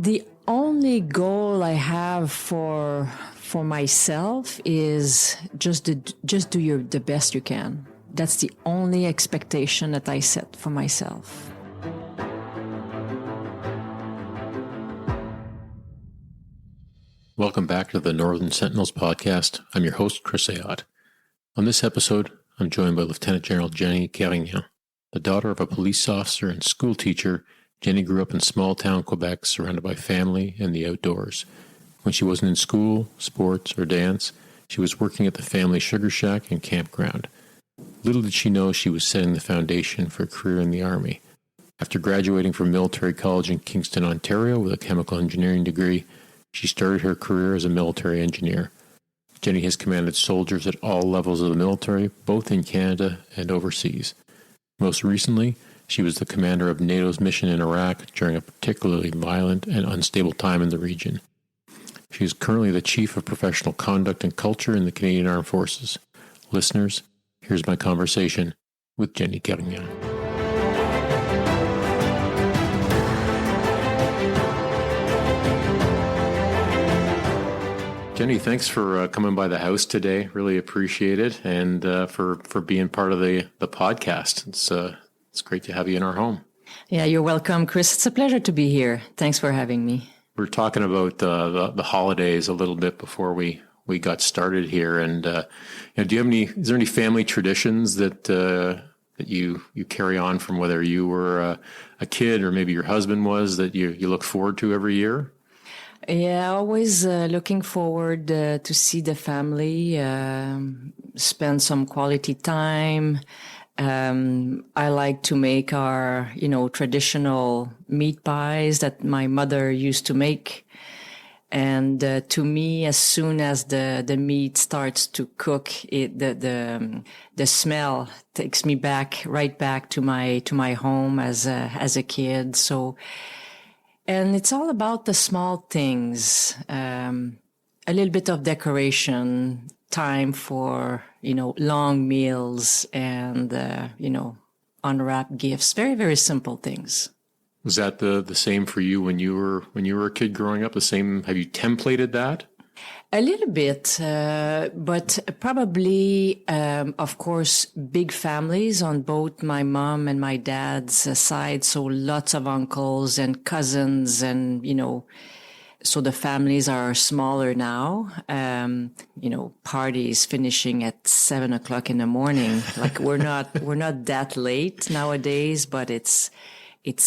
The only goal I have for myself is just do the best you can. That's the only expectation that I set for myself. Welcome back to the Northern Sentinels podcast. I'm your host, Chris Ayotte. On this episode, I'm joined by Lieutenant General Jennie Carignan. The daughter of a police officer and school teacher, Jennie grew up in small-town Quebec, surrounded by family and the outdoors. When she wasn't in school, sports, or dance, she was working at the family sugar shack and campground. Little did she know she was setting the foundation for a career in the Army. After graduating from military college in Kingston, Ontario with a chemical engineering degree, she started her career as a military engineer. Jennie has commanded soldiers at all levels of the military, both in Canada and overseas. Most recently, she was the commander of NATO's mission in Iraq during a particularly violent and unstable time in the region. She is currently the Chief of Professional Conduct and Culture in the Canadian Armed Forces. Listeners, here's my conversation with Jennie Carignan. Jennie, thanks for coming by the house today. Really appreciate it, and for being part of the podcast. It's great to have you in our home. Yeah, you're welcome, Chris. It's a pleasure to be here. Thanks for having me. We were talking about the holidays a little bit before we got started here, and do you have any? Is there any family traditions that you carry on from whether you were a kid or maybe your husband was that you look forward to every year? Yeah, always looking forward to see the family, spend some quality time. I like to make our, traditional meat pies that my mother used to make. And to me, as soon as the meat starts to cook, the smell takes me right back to my home as a kid. So. And it's all about the small things, a little bit of decoration, time for, long meals and, unwrapped gifts, very, very simple things. Was that the same for you when you were a kid growing up? The same? Have you templated that? A little bit, but probably, of course, big families on both my mom and my dad's side. So lots of uncles and cousins and, so the families are smaller now. Parties finishing at 7:00 in the morning. Like we're not that late nowadays, but it's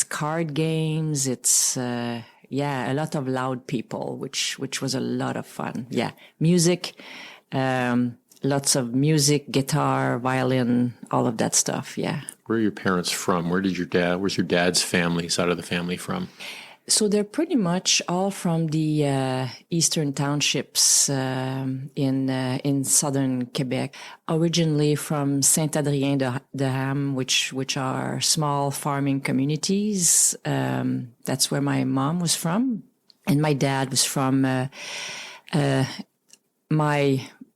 card games. It's, a lot of loud people, which was a lot of fun. Yeah. Music, lots of music, guitar, violin, all of that stuff. Yeah. Where are your parents from? Where's your dad's family, side of the family from? So they're pretty much all from the eastern townships in southern Quebec. Originally from Saint-Adrien-de-Ham, which are small farming communities. That's where my mom was from, and my dad was from my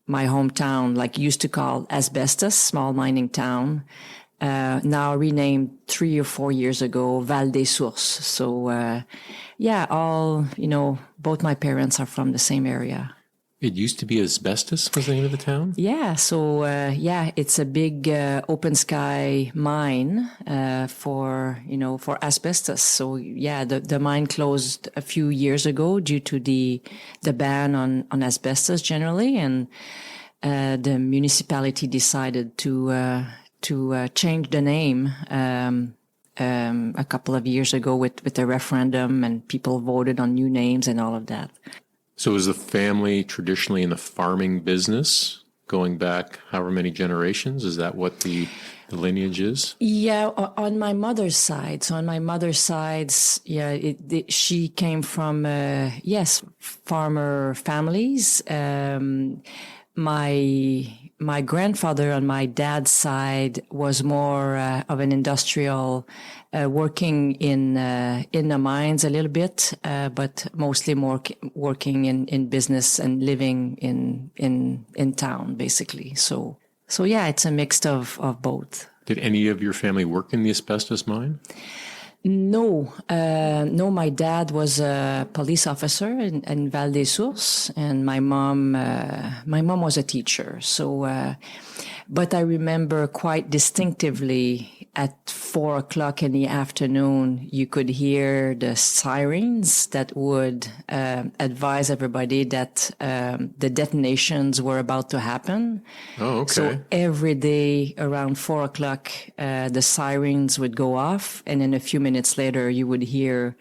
hometown, like used to call Asbestos, small mining town. Now renamed 3 or 4 years ago, Val des Sources. So, both my parents are from the same area. It used to be Asbestos was the name of the town? Yeah. So, it's a big, open sky mine, for asbestos. So, the mine closed a few years ago due to the ban on asbestos generally. And, the municipality decided to change the name a couple of years ago with a referendum, and people voted on new names and all of that. So is the family traditionally in the farming business going back however many generations? Is that what the lineage is? Yeah, on my mother's side. So on my mother's side, she came from, farmer families. My grandfather on my dad's side was more of an industrial, working in the mines a little bit, but mostly more working in business and living in town, basically. So it's a mix of both. Did any of your family work in the asbestos mine? No, my dad was a police officer in Val des Sources, and my mom was a teacher. So, but I remember quite distinctively at 4:00 in the afternoon, you could hear the sirens that would advise everybody that the detonations were about to happen. Oh, okay. So every day around 4:00, the sirens would go off, and then a few minutes later, you would hear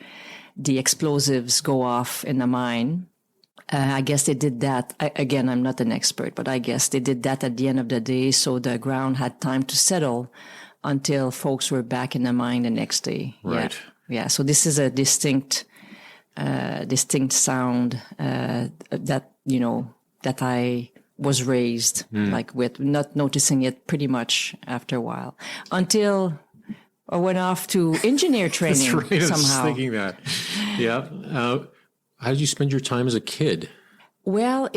the explosives go off in the mine. I guess they did that. Again, I'm not an expert, but I guess they did that at the end of the day, so the ground had time to settle until folks were back in the mine the next day. Right. Yeah. So this is a distinct sound that I was raised like with, not noticing it pretty much after a while until I went off to engineer training. That's right. Somehow. I was thinking that. Yeah. How did you spend your time as a kid? Well,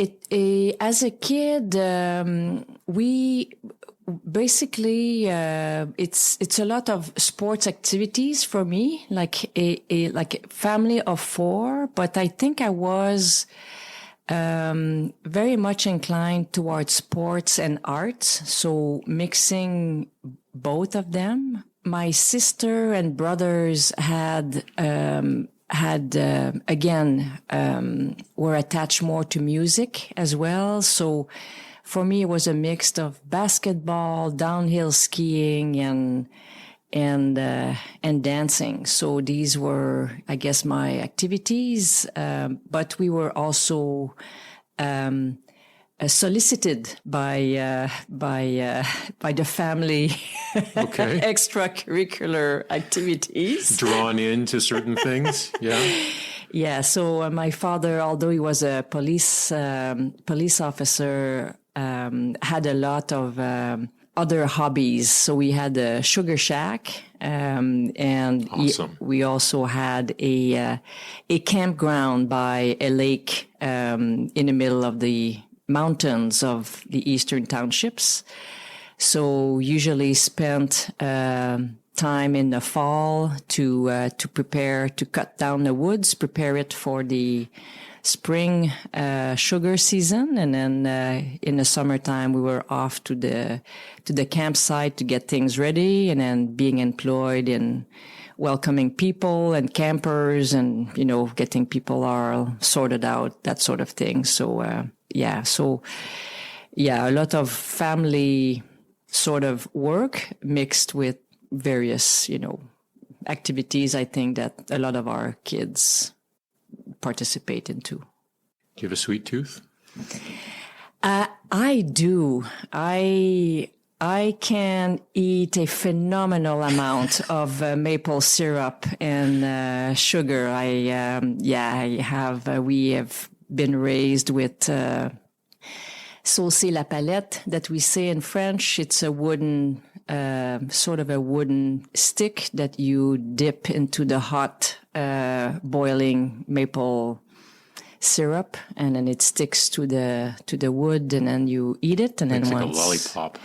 as a kid, we basically it's a lot of sports activities for me, like a family of four. But I think I was very much inclined towards sports and arts, so mixing both of them. My sister and brothers were attached more to music as well. So for me, it was a mix of basketball, downhill skiing, and dancing. So these were, I guess, my activities. But we were also solicited by the family. Okay. Extracurricular activities. Drawn into certain things. Yeah. Yeah. So my father, although he was a police officer, had a lot of other hobbies. So we had a sugar shack, and awesome. We also had a campground by a lake in the middle of the mountains of the eastern townships. So usually spent time in the fall to prepare, to cut down the woods, prepare it for the spring sugar season, and then in the summertime we were off to the campsite to get things ready, and then being employed in welcoming people and campers, and getting people all sorted out, that sort of thing. So a lot of family sort of work mixed with various activities, I think, that a lot of our kids participate into. Do you have a sweet tooth? I do. I can eat a phenomenal amount of maple syrup and sugar. I have. We have been raised with saucer la palette, that we say in French. It's a wooden, sort of a wooden stick that you dip into the hot boiling maple syrup, and then it sticks to the wood, and then you eat it. And it's then like a lollipop.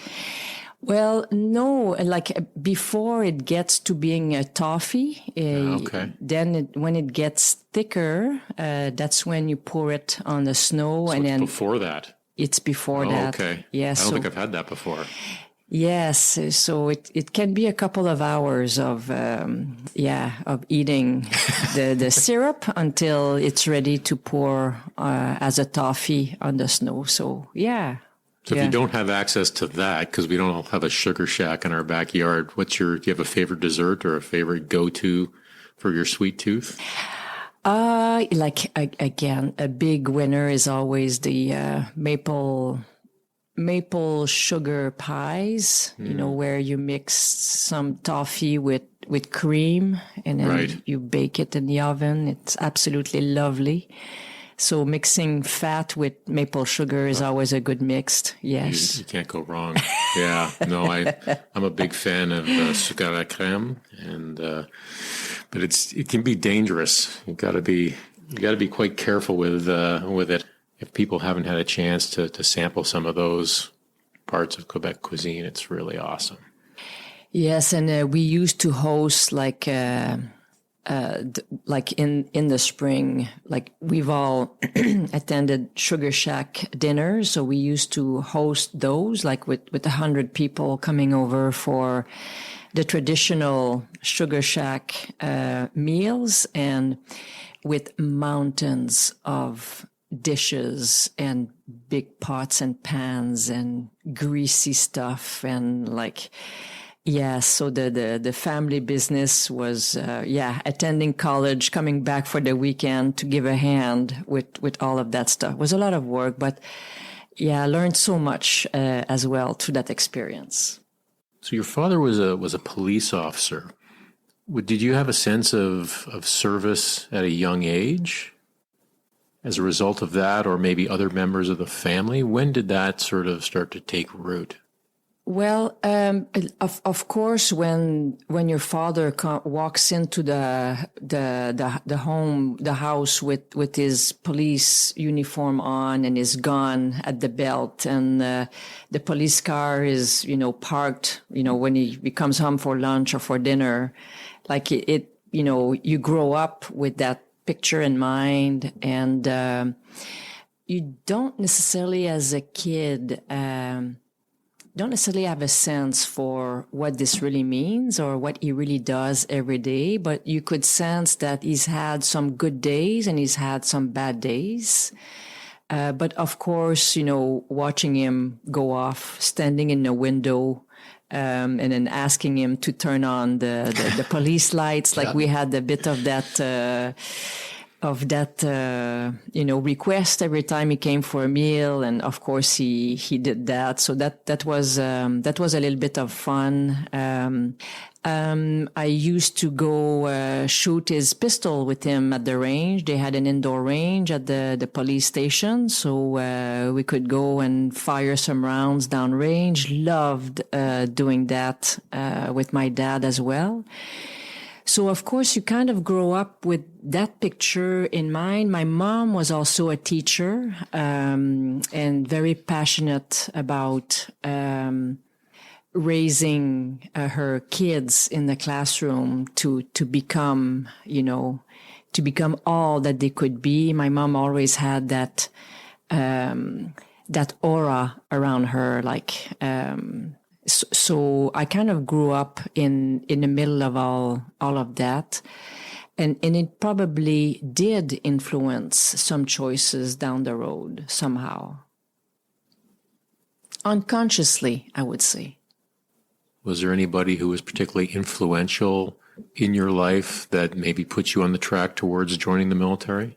Well, no, like before it gets to being a toffee, okay. Then when it gets thicker, that's when you pour it on the snow. So and it's then before that. It's before that. Okay. Yes. I don't think I've had that before. Yes. So it can be a couple of hours of eating the syrup until it's ready to pour as a toffee on the snow. So, yeah. So if you don't have access to that, because we don't have a sugar shack in our backyard, do you have a favorite dessert or a favorite go-to for your sweet tooth? Again, a big winner is always the maple sugar pies, where you mix some toffee with cream, and then you bake it in the oven. It's absolutely lovely. So mixing fat with maple sugar is always a good mix. Yes. You can't go wrong. Yeah. No, I'm a big fan of sucre à la crème, but it can be dangerous. You got to be quite careful with it. If people haven't had a chance to sample some of those parts of Quebec cuisine, it's really awesome. Yes, and we used to host like in the spring, like we've all attended Sugar Shack dinners, so we used to host those, like with 100 people coming over for the traditional Sugar Shack meals, and with mountains of dishes and big pots and pans and greasy stuff and like. Yeah, so the family business was attending college, coming back for the weekend to give a hand with all of that stuff. It was a lot of work, but yeah, I learned so much as well through that experience. So your father was a police officer. Did you have a sense of service at a young age as a result of that, or maybe other members of the family? When did that sort of start to take root? Well, of course, when your father walks into the home, the house with his police uniform on and his gun at the belt, and the police car is parked, when he comes home for lunch or for dinner, like it you grow up with that picture in mind, and you don't necessarily, as a kid. Don't necessarily have a sense for what this really means or what he really does every day, but you could sense that he's had some good days and he's had some bad days. But of course, watching him go off, standing in a window, and then asking him to turn on the police lights, like we had a bit of that, request every time he came for a meal, and of course he did that. So that was a little bit of fun. I used to go shoot his pistol with him at the range. They had an indoor range at the police station, so we could go and fire some rounds downrange. Loved doing that with my dad as well. So, of course, you kind of grow up with that picture in mind. My mom was also a teacher, and very passionate about raising her kids in the classroom to become, all that they could be. My mom always had that aura around her, like. So I kind of grew up in the middle of all of that. And it probably did influence some choices down the road somehow. Unconsciously, I would say. Was there anybody who was particularly influential in your life that maybe put you on the track towards joining the military?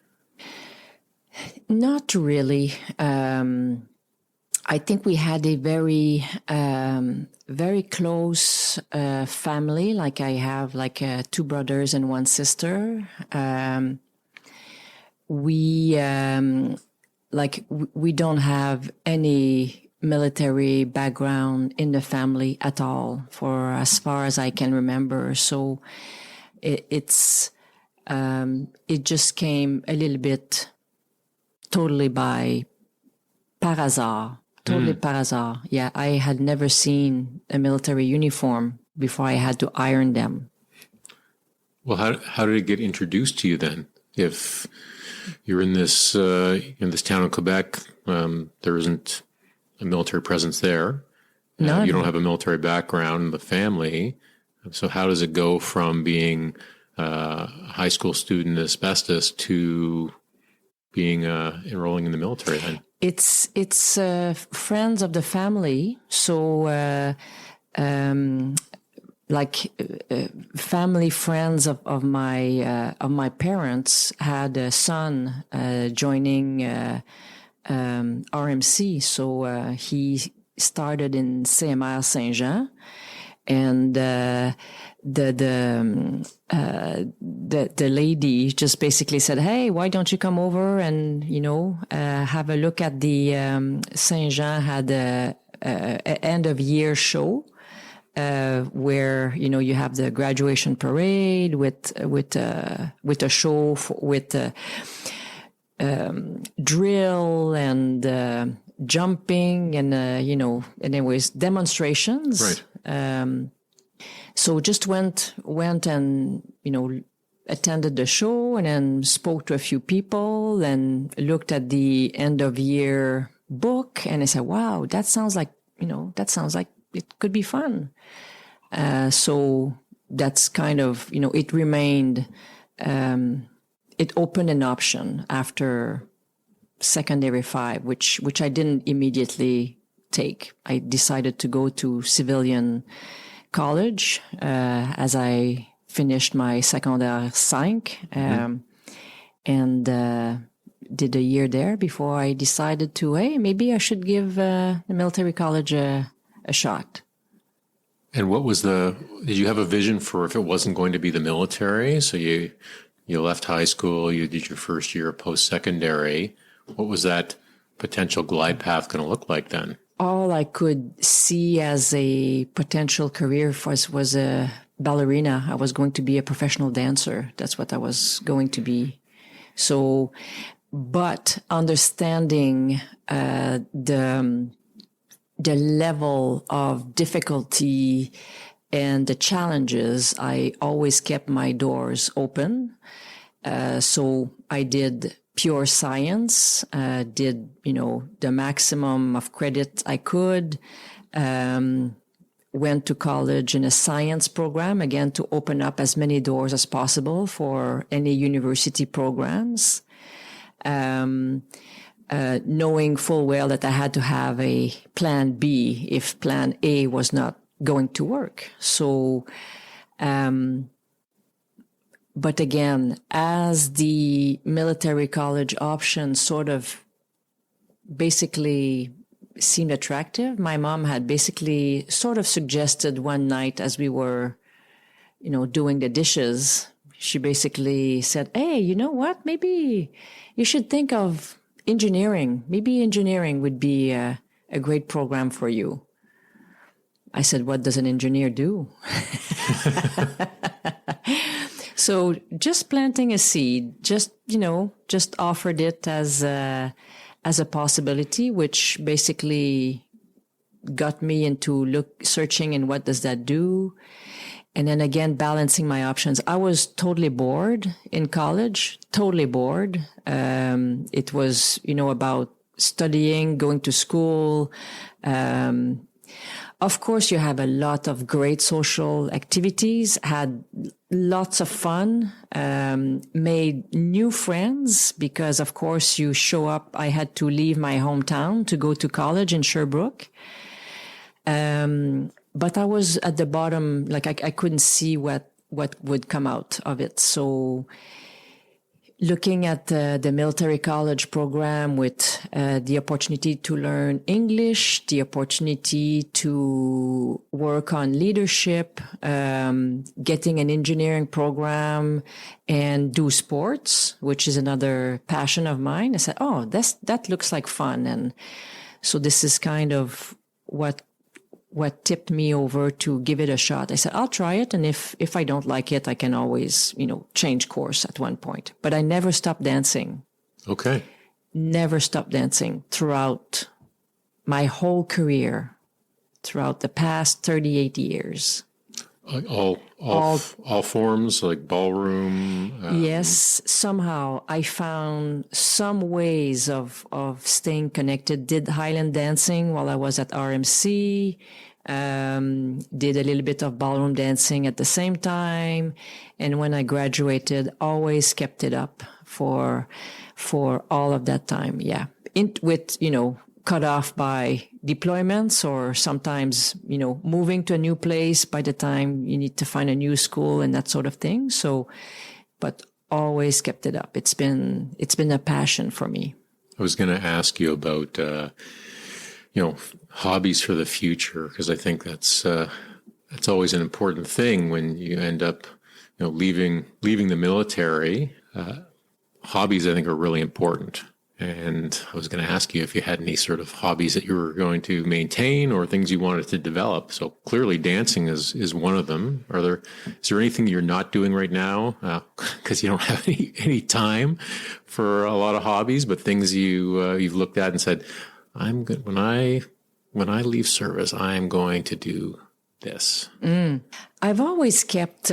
Not really. I think we had a very, very close family. Like I have two brothers and one sister. We don't have any military background in the family at all, for as far as I can remember. So it just came a little bit totally by par hasard. Totally par hasard. Yeah, I had never seen a military uniform before I had to iron them. Well, how did it get introduced to you then? If you're in this town in Quebec, there isn't a military presence there. No, you don't have a military background in the family. So how does it go from being a high school student asbestos to being enrolling in the military then? It's friends of the family. So family friends of my parents had a son joining RMC. So he started in CMR Saint-Jean, and the lady just basically said, "Hey, why don't you come over and have a look at the Saint-Jean had a end of year show where you have the graduation parade with a show with drill and jumping and anyways demonstrations." Right. So just went and, attended the show and then spoke to a few people and looked at the end of year book. And I said, wow, that sounds like it could be fun. So that's kind of, it remained, it opened an option after secondary 5, which I didn't immediately take. I decided to go to civilian college, as I finished my secondaire 5, and did a year there before I decided to, hey, maybe I should give the military college a shot. And did you have a vision for if it wasn't going to be the military? So you left high school, you did your first year of post-secondary. What was that potential glide path going to look like then? All I could see as a potential career was a ballerina. I was going to be a professional dancer. That's what I was going to be. So, but understanding the level of difficulty and the challenges, I always kept my doors open. So I did pure science, did, the maximum of credit I could, went to college in a science program, again, to open up as many doors as possible for any university programs, knowing full well that I had to have a plan B if plan A was not going to work. So, but again, as the military college option sort of basically seemed attractive, my mom had basically sort of suggested one night as we were, doing the dishes, she basically said, hey, you know what? Maybe you should think of engineering. Maybe engineering would be a great program for you. I said, what does an engineer do? So just planting a seed, just offered it as a possibility, which basically got me into searching and what does that do? And then again, balancing my options. I was totally bored in college, totally bored. It was, about studying, going to school. Of course, you have a lot of great social activities, had lots of fun, made new friends because, of course, you show up. I had to leave my hometown to go to college in Sherbrooke. But I was at the bottom, like I couldn't see what would come out of it. So looking at the military college program with the opportunity to learn English, the opportunity to work on leadership, getting an engineering program and do sports, which is another passion of mine. I said, oh, that looks like fun. And so this is kind of what tipped me over to give it a shot. I said, I'll try it. And if I don't like it, I can always, change course at one point. But I never stopped dancing. Okay. Never stopped dancing throughout my whole career, throughout the past 38 years. All forms, like ballroom? Yes, somehow I found some ways of staying connected. Did Highland dancing while I was at RMC, did a little bit of ballroom dancing at the same time. And when I graduated, always kept it up for all of that time. Yeah. With, cut off by deployments or sometimes, moving to a new place by the time you need to find a new school and that sort of thing. So, but always kept it up. It's been a passion for me. I was going to ask you about, hobbies for the future, because I think that's always an important thing when you end up, leaving the military. Hobbies, I think, are really important. And I was going to ask you if you had any sort of hobbies that you were going to maintain or things you wanted to develop. So clearly dancing is one of them. Is there anything you're not doing right now? Because you don't have any time for a lot of hobbies, but things you've looked at and said, I'm good. When I leave service, I'm going to do this? I've always kept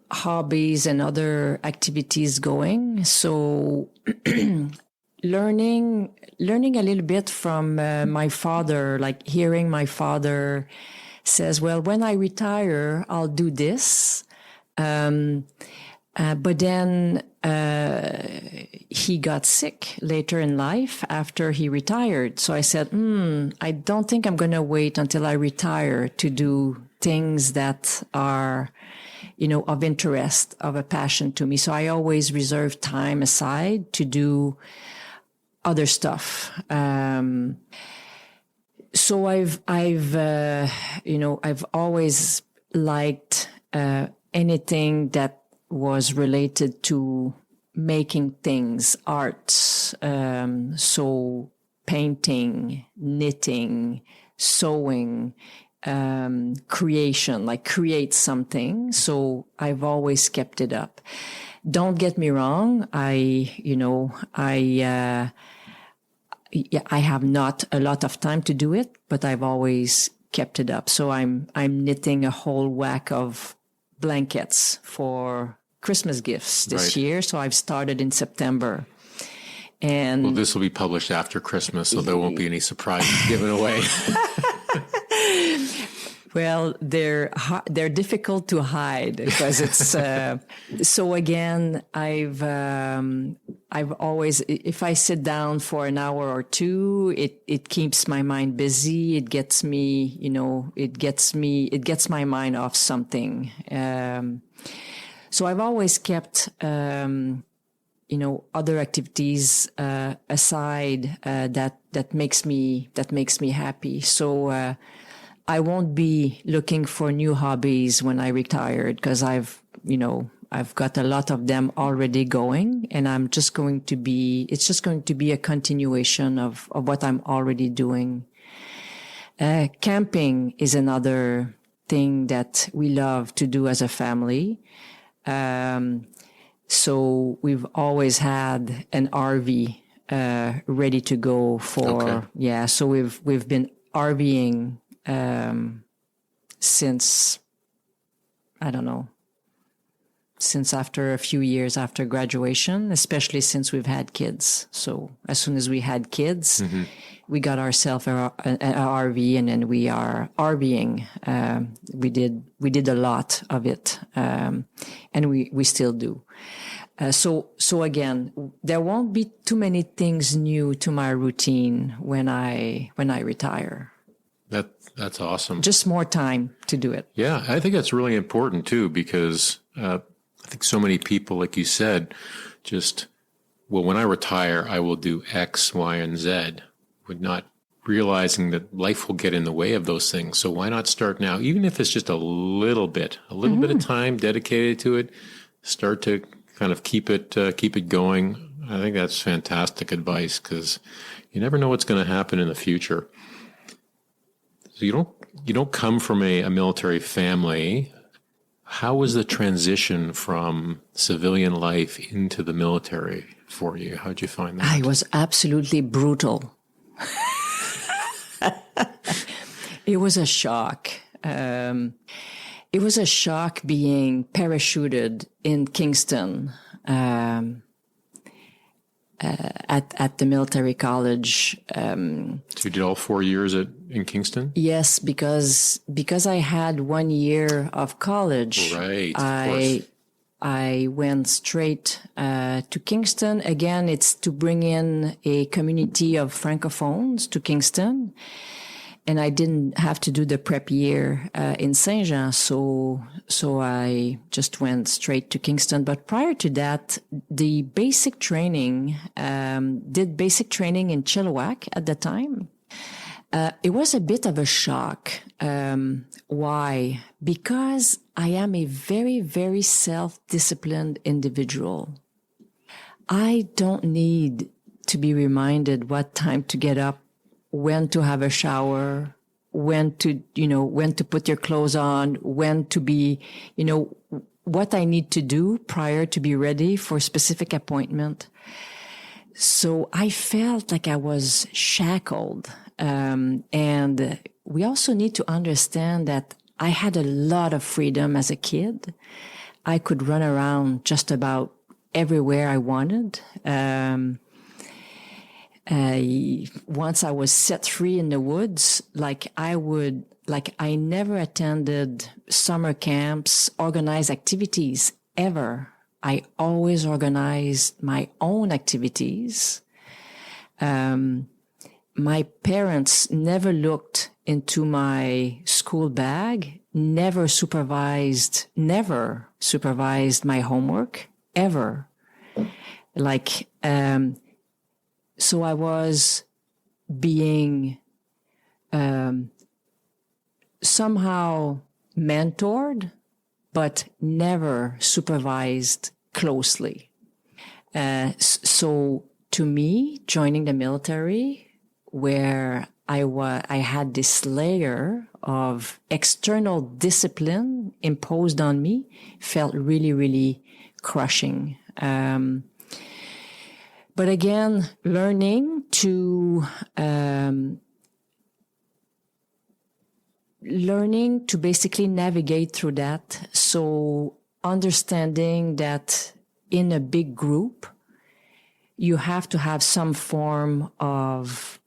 hobbies and other activities going. So learning a little bit from my father, like hearing my father says, well, when I retire, I'll do this. But then he got sick later in life after he retired. So I said, I don't think I'm going to wait until I retire to do things that are, of interest, of a passion to me. So I always reserve time aside to do other stuff. So I've always liked anything that was related to making things, arts, so painting, knitting, sewing, creation, like create something. So I've always kept it up. Don't get me wrong. I have not a lot of time to do it, but I've always kept it up. So I'm knitting a whole whack of blankets for Christmas gifts this year. So I've started in September. And well, this will be published after Christmas, so there won't be any surprises given away. Well, they're difficult to hide because it's so again, I've always, if I sit down for an hour or two, it keeps my mind busy. It gets me, it gets my mind off something. So I've always kept other activities aside that makes me happy. So I won't be looking for new hobbies when I retired because I've got a lot of them already going, and it's just going to be a continuation of what I'm already doing. Camping is another thing that we love to do as a family. So we've always had an RV ready to go for, so we've been RVing since, I don't know, since after a few years after graduation, especially since we've had kids. So as soon as we had kids, we got ourselves an RV, and then we are RVing. We did a lot of it, and we still do. So again, there won't be too many things new to my routine when I retire. That's awesome. Just more time to do it. Yeah, I think that's really important too, because I think so many people, like you said, when I retire, I will do X, Y, and Z, with not realizing that life will get in the way of those things. So why not start now, even if it's just a little bit of time dedicated to it, start to kind of keep it going. I think that's fantastic advice, because you never know what's going to happen in the future. So you don't come from a military family. How was the transition from civilian life into the military for you? How'd you find that? It was absolutely brutal. It was a shock. It was a shock being parachuted in Kingston at the military college. So you did all 4 years in Kingston? Yes, because I had 1 year of college. Right, of course. I went straight to Kingston. Again, it's to bring in a community of Francophones to Kingston. And I didn't have to do the prep year in Saint-Jean, so I just went straight to Kingston. But prior to that, the basic training, did basic training in Chilliwack at the time. It was a bit of a shock. Why? Because I am a very, very self-disciplined individual. I don't need to be reminded what time to get up, when to have a shower, when to put your clothes on, when to be, what I need to do prior to be ready for a specific appointment. So I felt like I was shackled. And we also need to understand that I had a lot of freedom as a kid. I could run around just about everywhere I wanted. Once I was set free in the woods, I never attended summer camps, organized activities ever. I always organized my own activities. My parents never looked into my school bag, never supervised my homework, ever. So I was being somehow mentored, but never supervised closely. So to me, joining the military, where I had this layer of external discipline imposed on me, felt really, really crushing. But again, learning to basically navigate through that. So understanding that in a big group, you have to have some form of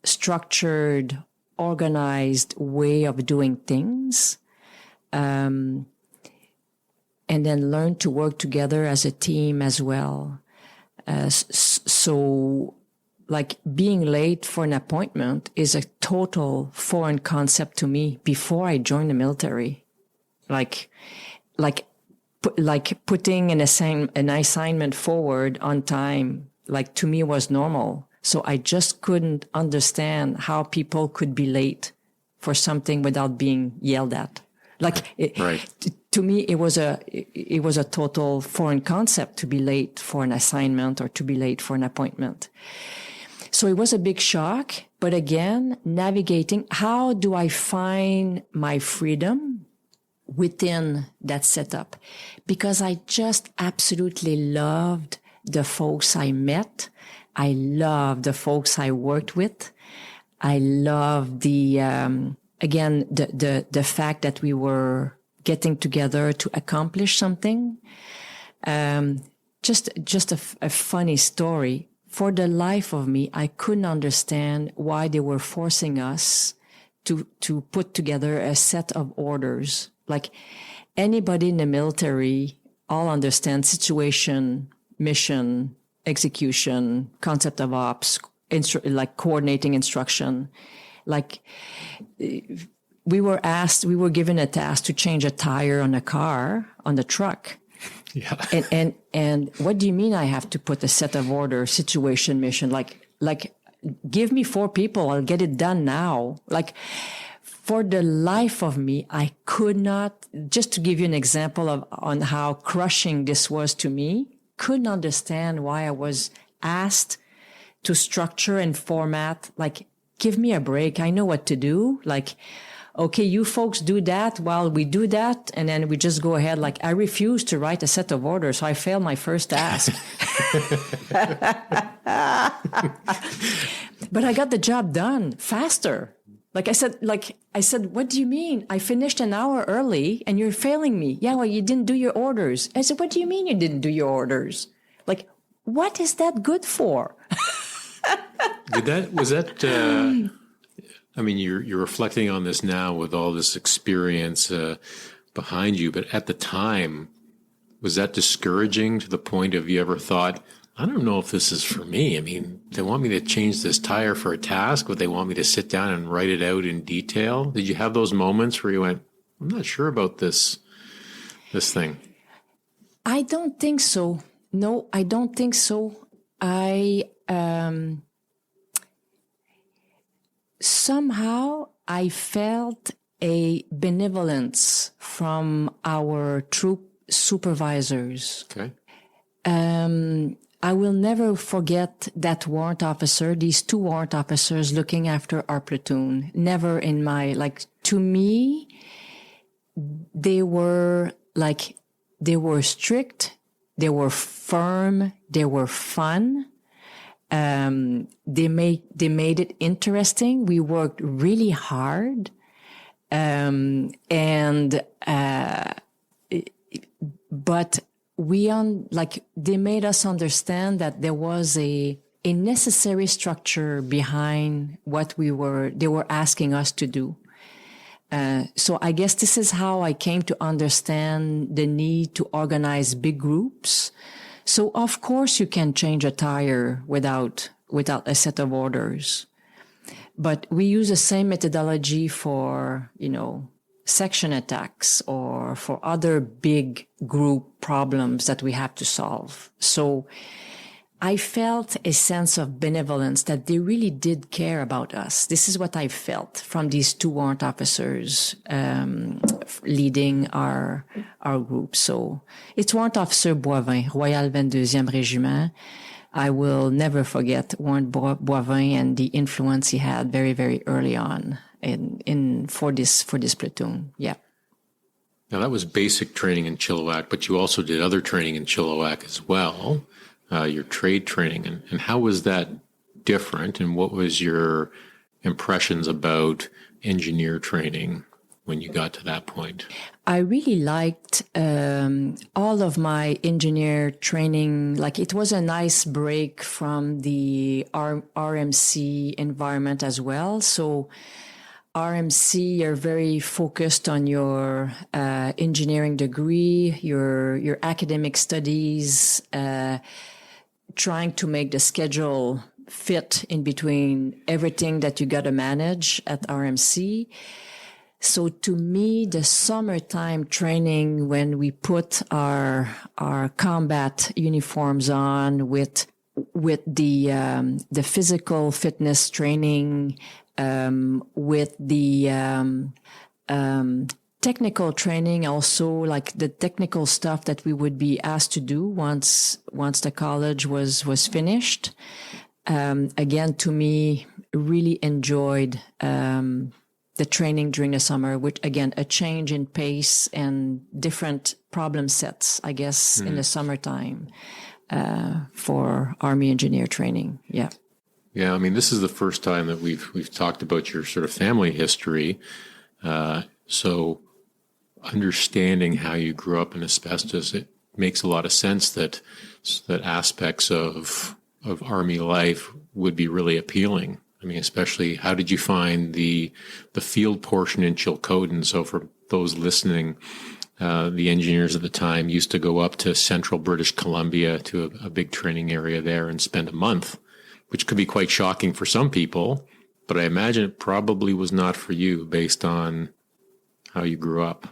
structured, organized way of doing things. And then learn to work together as a team as well. So being late for an appointment is a total foreign concept to me before I joined the military. Putting an assignment forward on time, to me was normal. So I just couldn't understand how people could be late for something without being yelled at. Right. To me, it was a total foreign concept to be late for an assignment or to be late for an appointment. So it was a big shock. But again, navigating, how do I find my freedom within that setup? Because I just absolutely loved the folks I met. I loved the folks I worked with. I loved the fact that we were getting together to accomplish something. Just a funny story. For the life of me, I couldn't understand why they were forcing us to put together a set of orders. Anybody in the military all understand situation, mission, execution, concept of ops, coordinating instruction. We were given a task to change a tire on a car, on the truck. Yeah. And what do you mean I have to put a set of orders, situation, mission? Give me 4 people, I'll get it done now. For the life of me, I could not, just to give you an example on how crushing this was to me, couldn't understand why I was asked to structure and format. Give me a break. I know what to do. Okay, you folks do that while we do that, and then we just go ahead. I refuse to write a set of orders, so I failed my first task. But I got the job done faster. I said, what do you mean? I finished an hour early and you're failing me. Yeah, well, you didn't do your orders. I said, what do you mean you didn't do your orders? What is that good for? You're reflecting on this now with all this experience behind you, but at the time, was that discouraging to the point of you ever thought, I don't know if this is for me? They want me to change this tire for a task, but they want me to sit down and write it out in detail. Did you have those moments where you went, I'm not sure about this thing? I don't think so. No, I don't think so. Somehow I felt a benevolence from our troop supervisors. Okay. I will never forget that warrant officer, these 2 warrant officers looking after our platoon. Never in my, to me, they were strict, they were firm, they were fun. They made it interesting. We worked really hard. But they made us understand that there was a necessary structure behind what they were asking us to do. So I guess this is how I came to understand the need to organize big groups. So of course you can change a tire without a set of orders. But we use the same methodology for, section attacks or for other big group problems that we have to solve. So I felt a sense of benevolence that they really did care about us. This is what I felt from these two warrant officers leading our group. So it's Warrant Officer Boivin, Royal 22e Régiment. I will never forget Warrant Boivin and the influence he had very, very early on for this platoon. Yeah. Now that was basic training in Chilliwack, but you also did other training in Chilliwack as well, your trade training. And how was that different? And what was your impressions about engineer training when you got to that point? I really liked all of my engineer training. Like, it was a nice break from the RMC environment as well. So RMC, you're very focused on your engineering degree, your academic studies, trying to make the schedule fit in between everything that you got to manage at RMC. So to me, the summertime training, when we put our combat uniforms on with the physical fitness training, with the technical training, also like the technical stuff that we would be asked to do once the college was finished. Again, to me, really enjoyed the training during the summer, which again, a change in pace and different problem sets, I guess, in the summertime for Army engineer training. Yeah. Yeah, I mean, this is the first time that we've talked about your sort of family history. So understanding how you grew up in asbestos, it makes a lot of sense that aspects of Army life would be really appealing. I mean, especially, how did you find the field portion in Chilcotin? So for those listening, the engineers at the time used to go up to central British Columbia to a big training area there and spend a month, which could be quite shocking for some people, but I imagine it probably was not for you based on how you grew up.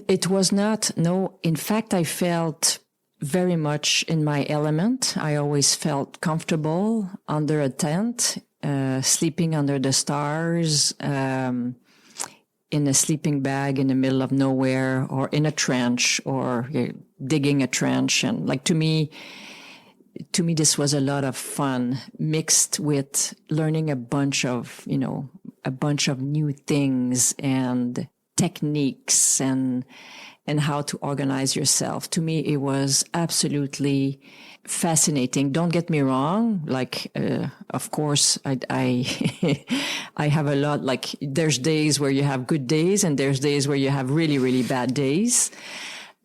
It was not, no. In fact, I felt very much in my element. I always felt comfortable under a tent, sleeping under the stars, in a sleeping bag in the middle of nowhere, or in a trench, or digging a trench. And like, to me, this was a lot of fun mixed with learning a bunch of new things and techniques and how to organize yourself. To me, it was absolutely fascinating. Don't get me wrong. Like, of course, I I have a lot, like, there's days where you have good days and there's days where you have really, really bad days.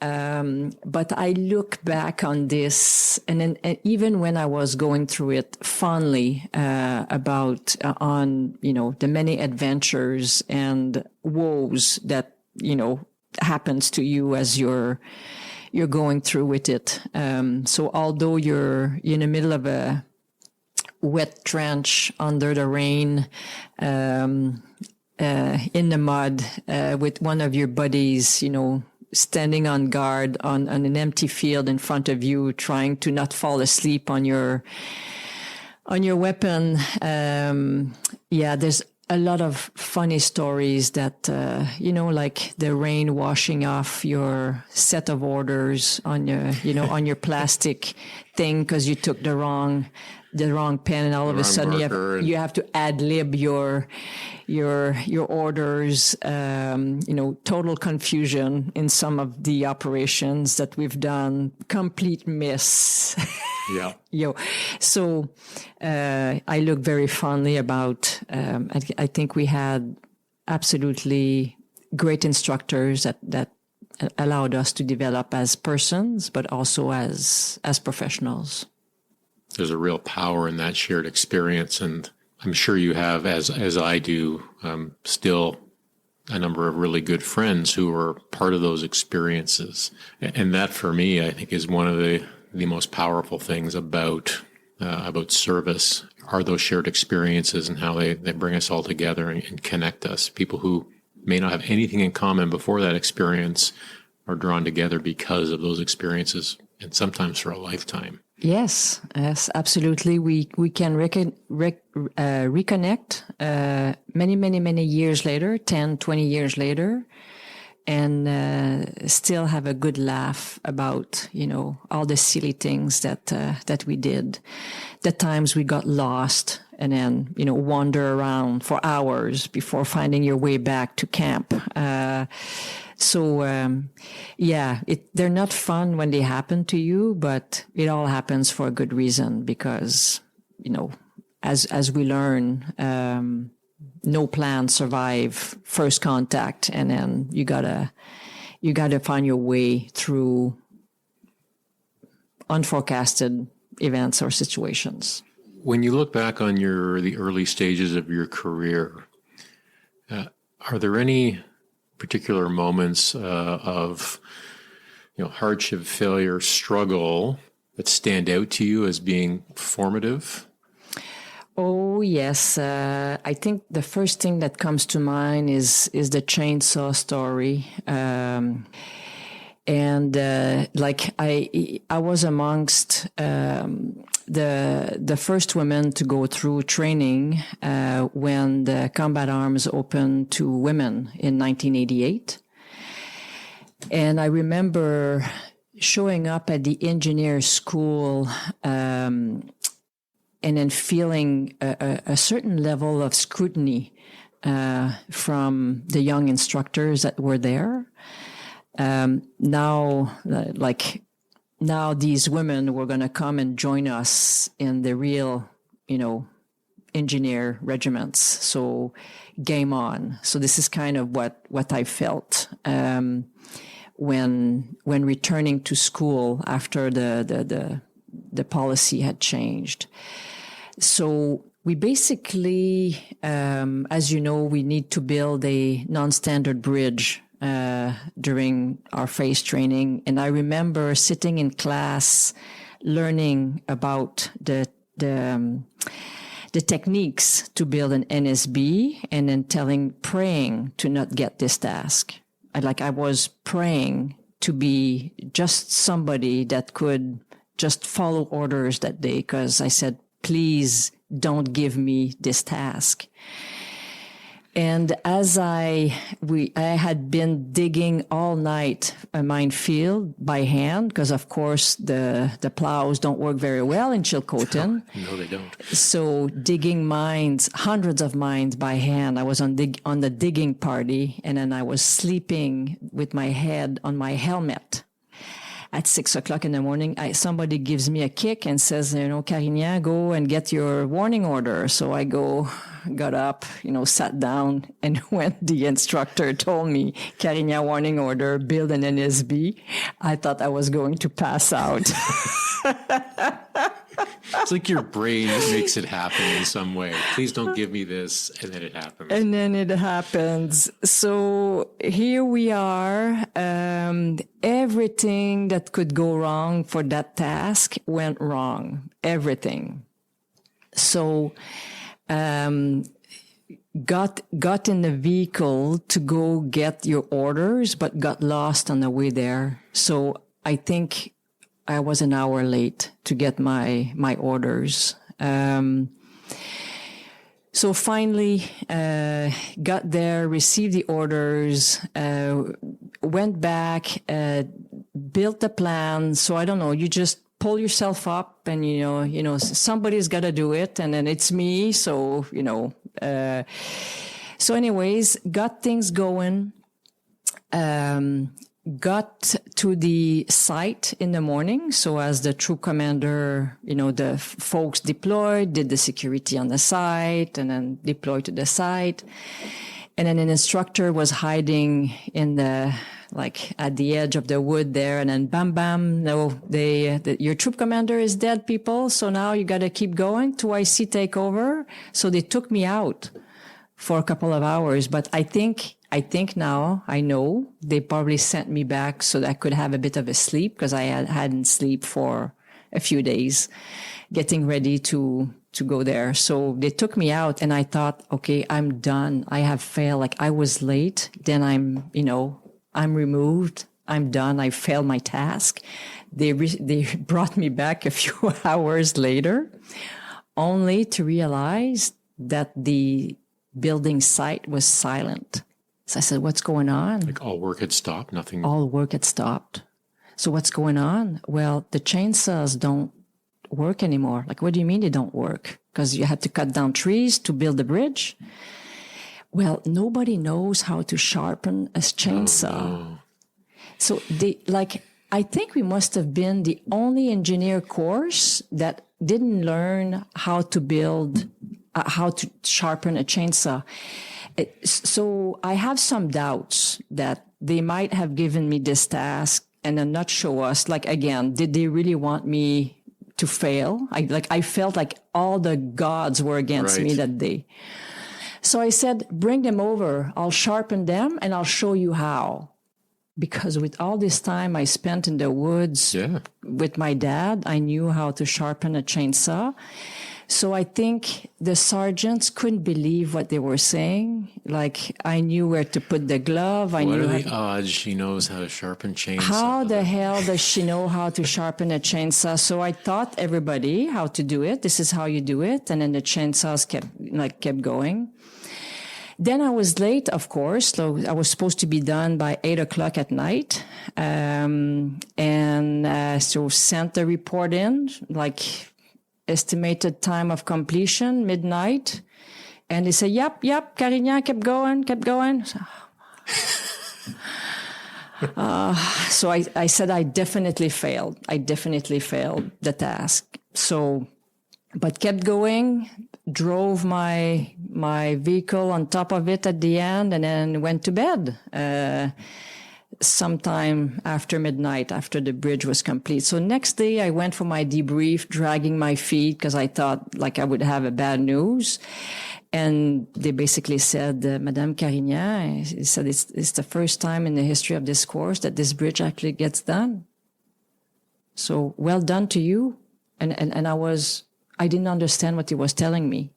But I look back on this, and even when I was going through it, fondly about on the many adventures and woes that happens to you as you're going through with it. So although you're in the middle of a wet trench under the rain, in the mud, with one of your buddies, standing on guard on an empty field in front of you, trying to not fall asleep on your weapon. There's a lot of funny stories that, like the rain washing off your set of orders on your, on your plastic thing because you took the wrong pen, and all of a sudden you have to ad-lib your orders. Total confusion in some of the operations that we've done. Complete miss. Yeah. So I look very fondly about, I think we had absolutely great instructors that allowed us to develop as persons, but also as professionals. There's a real power in that shared experience. And I'm sure you have, as I do, still a number of really good friends who are part of those experiences. And that, for me, I think is one of the most powerful things about service are those shared experiences and how they bring us all together and connect us. People who may not have anything in common before that experience are drawn together because of those experiences, and sometimes for a lifetime. Yes, absolutely. We can reconnect many years later, 10, 20 years later, and still have a good laugh about, all the silly things that we did, the times we got lost and then, wander around for hours before finding your way back to camp. They're not fun when they happen to you, but it all happens for a good reason because, as we learn, no plan survive first contact, and then you gotta find your way through unforecasted events or situations. When you look back on the early stages of your career, are there any particular moments of hardship, failure, struggle that stand out to you as being formative? Oh, yes. I think the first thing that comes to mind is the chainsaw story. I was amongst the first women to go through training when the combat arms opened to women in 1988. And I remember showing up at the engineer school and then feeling a certain level of scrutiny from the young instructors that were there. Now these women were going to come and join us in the real, engineer regiments. So game on. So this is kind of what I felt when returning to school after the policy had changed. So we basically, as you know, we need to build a non-standard bridge during our phase training. And I remember sitting in class learning about the techniques to build an NSB and then praying to not get this task. I was praying to be just somebody that could just follow orders that day, because I said, please don't give me this task. And as I had been digging all night a minefield by hand, because of course the plows don't work very well in Chilcotin. No, they don't. So digging mines, hundreds of mines by hand. I was on the digging party, and then I was sleeping with my head on my helmet. At 6:00 in the morning, somebody gives me a kick and says, Carignan, go and get your warning order. So I got up, sat down, and when the instructor told me, Carignan warning order, build an NSB, I thought I was going to pass out. It's like your brain makes it happen in some way. Please don't give me this, and then it happens. And then it happens. So here we are. Everything that could go wrong for that task went wrong. Everything. So got in the vehicle to go get your orders, but got lost on the way there. So I think I was an hour late to get my orders. So finally, got there, received the orders, went back, built the plan. So I don't know, you just pull yourself up and, somebody's got to do it. And then it's me. So, so anyways, got things going. got to the site in the morning. So as the troop commander, the folks deployed, did the security on the site, and then deployed to the site. And then an instructor was hiding in at the edge of the wood there. And then bam, bam, no, your troop commander is dead, people. So now you got to keep going. 2IC take over. So they took me out for a couple of hours. But I think now I know they probably sent me back so that I could have a bit of a sleep, because I hadn't slept for a few days getting ready to go there. So they took me out and I thought, okay, I'm done. I have failed. Like, I was late. Then I'm removed. I'm done. I failed my task. They brought me back a few hours later, only to realize that the building site was silent. So I said, what's going on? Like, all work had stopped? Nothing? All work had stopped. So what's going on? Well, the chainsaws don't work anymore. Like, what do you mean they don't work? Because you had to cut down trees to build the bridge. Well, nobody knows how to sharpen a chainsaw. Oh, no. So I think we must have been the only engineer course that didn't learn how to build, how to sharpen a chainsaw. So I have some doubts that they might have given me this task and then not show us. Like, again, did they really want me to fail? I felt like all the gods were against me that day. So I said, bring them over. I'll sharpen them and I'll show you how. Because with all this time I spent in the woods with my dad, I knew how to sharpen a chainsaw. So I think the sergeants couldn't believe what they were saying. Like, I knew where to put the glove. What are the odds she knows how to sharpen chainsaw? How the hell does she know how to sharpen a chainsaw? So I taught everybody how to do it. This is how you do it. And then the chainsaws kept going. Then I was late, of course. So I was supposed to be done by 8:00 at night. So sent the report in, estimated time of completion, midnight. And they said, yep, Carignan, kept going. So I said I definitely failed. The task. So, but kept going, drove my vehicle on top of it at the end, and then went to bed sometime after midnight, after the bridge was complete. So next day I went for my debrief, dragging my feet because I thought I would have a bad news. And they basically said, Madame Carignan, he said, it's the first time in the history of this course that this bridge actually gets done. So well done to you. And I didn't understand what he was telling me.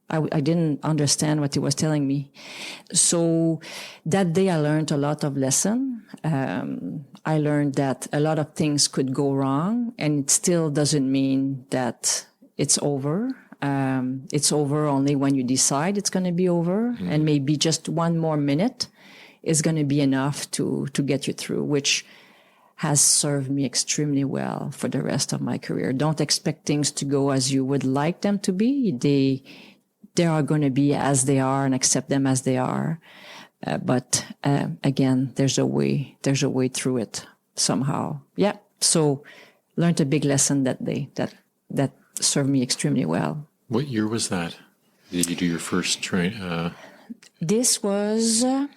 I didn't understand what he was telling me. So that day I learned a lot of lesson. I learned that a lot of things could go wrong, and it still doesn't mean that it's over. It's over only when you decide it's going to be over, and maybe just one more minute is going to be enough to get you through, which has served me extremely well for the rest of my career. Don't expect things to go as you would like them to be. They are going to be as they are, and accept them as they are. But again, there's a way through it somehow. Yeah. So learned a big lesson that day that served me extremely well. What year was that? Did you do your first train? This was 87,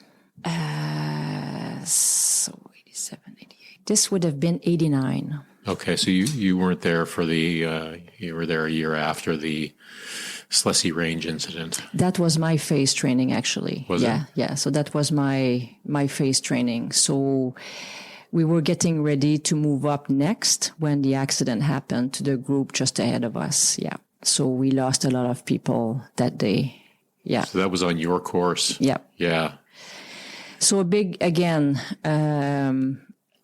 88. This would have been 89. Okay, so you weren't there for the. You were there a year after the Slessy Range incident. That was my phase training, actually. Was it? Yeah. So that was my phase training. So we were getting ready to move up next when the accident happened to the group just ahead of us. Yeah. So we lost a lot of people that day. Yeah. So that was on your course. Yeah. Yeah. So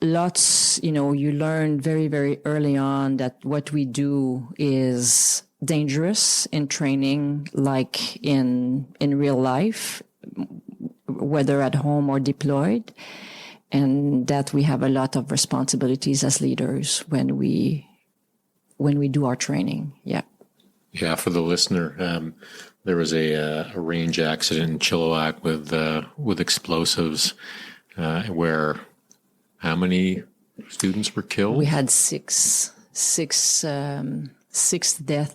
lots, you learn very, very early on that what we do is dangerous in training, like in real life, whether at home or deployed, and that we have a lot of responsibilities as leaders when we do our training. Yeah. Yeah. For the listener, there was a range accident in Chilliwack with explosives, where how many students were killed? We had six deaths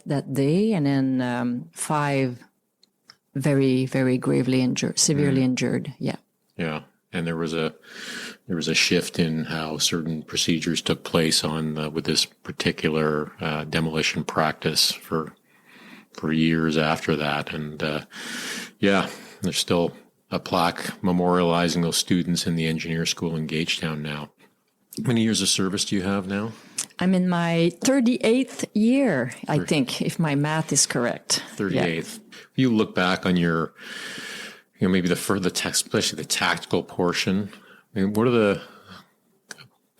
that day, and then 5 very, very gravely injured, severely injured. Yeah. Yeah. And there was a shift in how certain procedures took place on with this particular demolition practice for years after that. And there's still a plaque memorializing those students in the engineer school in Gagetown now. How many years of service do you have now? I'm in my 38th year, I think, if my math is correct. 38th. Yeah. You look back on your, maybe especially the tactical portion. I mean, whether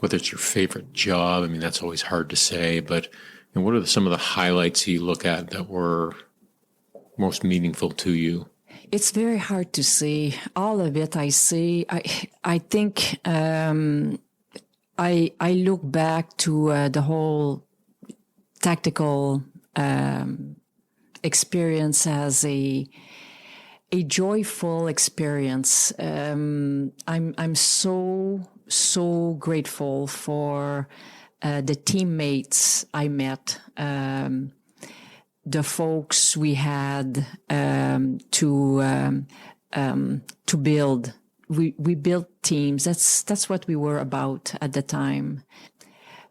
it's your favorite job, I mean, that's always hard to say, but what are some of the highlights you look at that were most meaningful to you? It's very hard to say. All of it I see. I think I look back to the whole tactical experience as a joyful experience. I'm so grateful for the teammates I met, the folks we had to build. We built teams. That's what we were about at the time.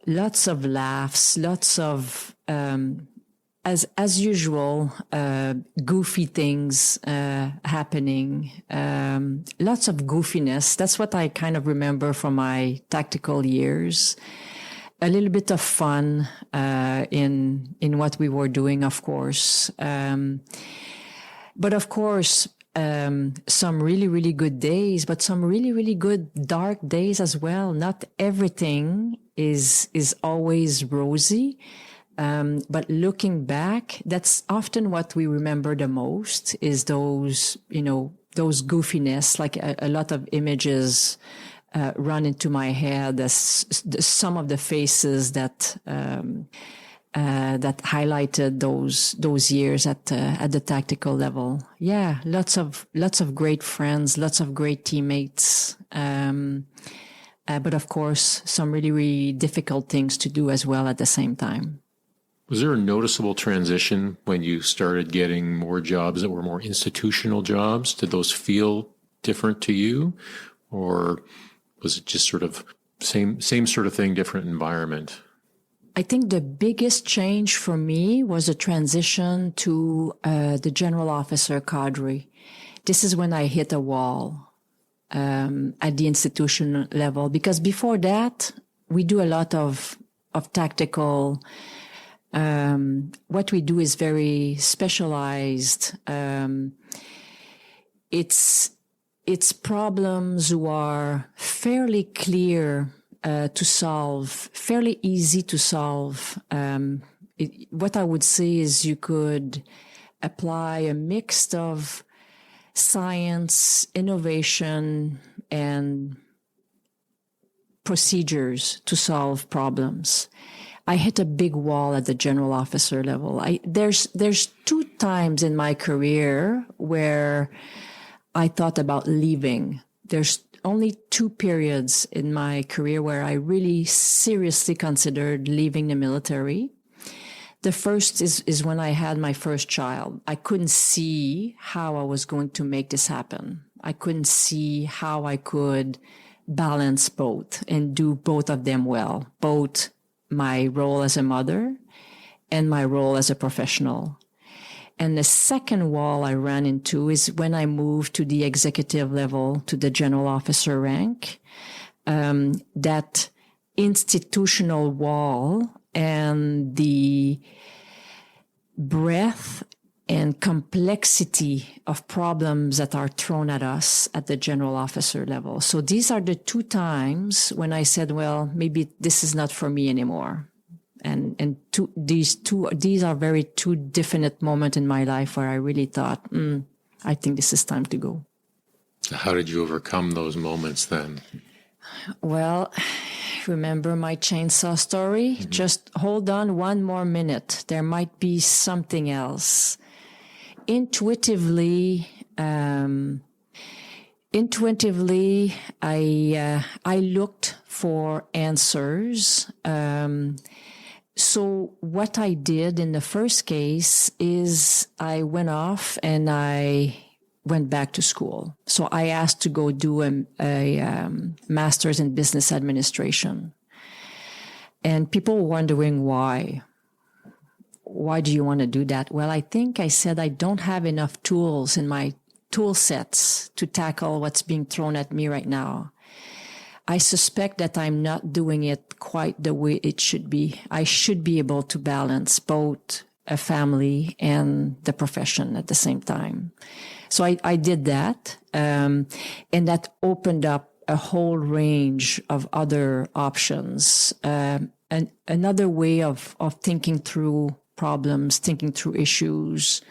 Lots of laughs, lots of as usual, goofy things happening. Lots of goofiness. That's what I kind of remember from my tactical years. A little bit of fun in what we were doing, of course. But of course, some really, really good days, but some really, really good dark days as well. Not everything is always rosy. But looking back, that's often what we remember the most is those goofiness, like a lot of images run into my head as some of the faces that highlighted those years at the tactical level. Yeah, lots of great friends, lots of great teammates. But of course, some really, really difficult things to do as well at the same time. Was there a noticeable transition when you started getting more jobs that were more institutional jobs? Did those feel different to you? Or was it just sort of same sort of thing, different environment? I think the biggest change for me was a transition to the general officer cadre. This is when I hit a wall at the institution level, because before that, we do a lot of tactical. What we do is very specialized. It's problems who are fairly clear to solve, fairly easy to solve. What I would say is you could apply a mix of science, innovation, and procedures to solve problems. I hit a big wall at the general officer level. There's 2 times in my career where I thought about leaving. There's only 2 periods in my career where I really seriously considered leaving the military. The first is when I had my first child. I couldn't see how I was going to make this happen. I couldn't see how I could balance both and do both of them well, both my role as a mother and my role as a professional. And the second wall I ran into is when I moved to the executive level, to the general officer rank. That institutional wall and the breadth and complexity of problems that are thrown at us at the general officer level. So these are the 2 times when I said, well, maybe this is not for me anymore. And these are very 2 definite moments in my life where I really thought, I think this is time to go. How did you overcome those moments then? Well, remember my chainsaw story? Mm-hmm. Just hold on 1 more minute. There might be something else. Intuitively, intuitively, I looked for answers. So what I did in the first case is I went off and I went back to school. So I asked to go do a master's in business administration. And people were wondering why. Why do you want to do that? Well, I think I said I don't have enough tools in my tool sets to tackle what's being thrown at me right now. I suspect that I'm not doing it quite the way it should be. I should be able to balance both a family and the profession at the same time. So I did that, and that opened up a whole range of other options, and another way of thinking through problems, thinking through issues.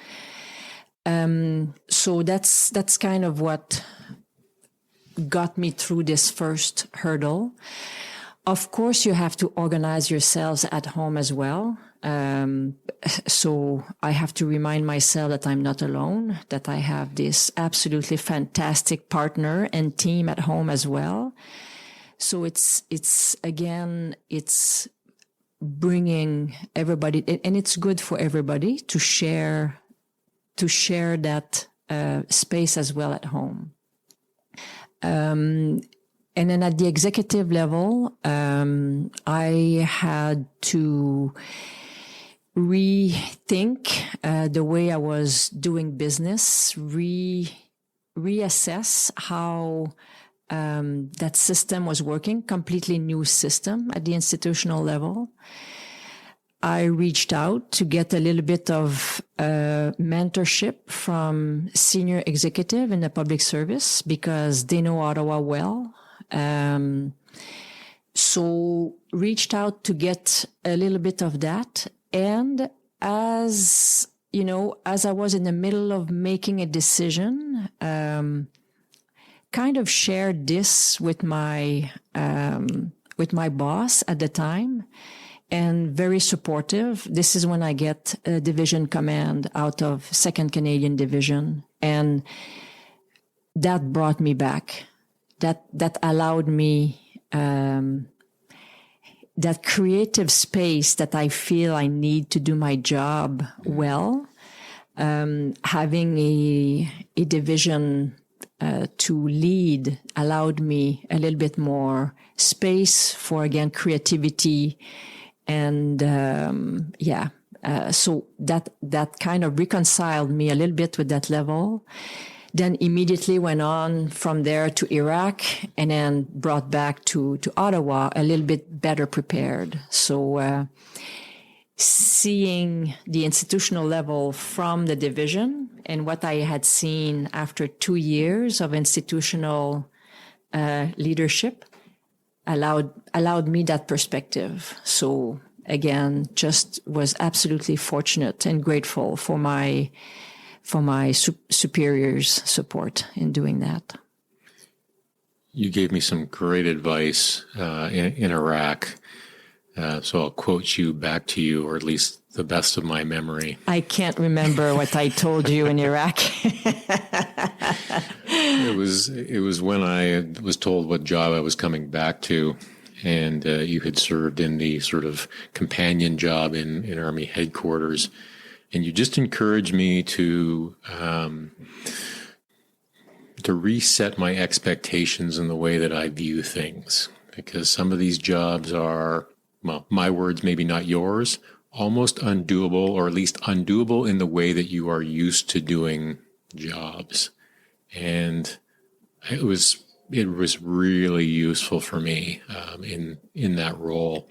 So that's kind of what got me through this first hurdle. Of course, you have to organize yourselves at home as well. So I have to remind myself that I'm not alone, that I have this absolutely fantastic partner and team at home as well. So it's bringing everybody, and it's good for everybody to share that space as well at home. And then at the executive level, I had to rethink the way I was doing business, reassess how that system was working, completely new system at the institutional level. I reached out to get a little bit of mentorship from senior executive in the public service because they know Ottawa well. So reached out to get a little bit of that. And as I was in the middle of making a decision, kind of shared this with my boss at the time. And very supportive. This is when I get a division command out of 2nd Canadian Division. And that brought me back. That allowed me, that creative space that I feel I need to do my job well. Having a division to lead allowed me a little bit more space for, again, creativity. And so that kind of reconciled me a little bit with that level. Then immediately went on from there to Iraq and then brought back to Ottawa a little bit better prepared. So seeing the institutional level from the division and what I had seen after 2 years of institutional leadership allowed me that perspective. So again, just was absolutely fortunate and grateful for my superiors' support in doing that. You gave me some great advice in Iraq. So I'll quote you back to you, or at least the best of my memory. I can't remember what I told you in Iraq. It was when I was told what job I was coming back to, and you had served in the sort of companion job in Army headquarters, and you just encouraged me to reset my expectations in the way that I view things, because some of these jobs are, well, my words, maybe not yours, almost undoable, or at least undoable in the way that you are used to doing jobs. And it was really useful for me in that role.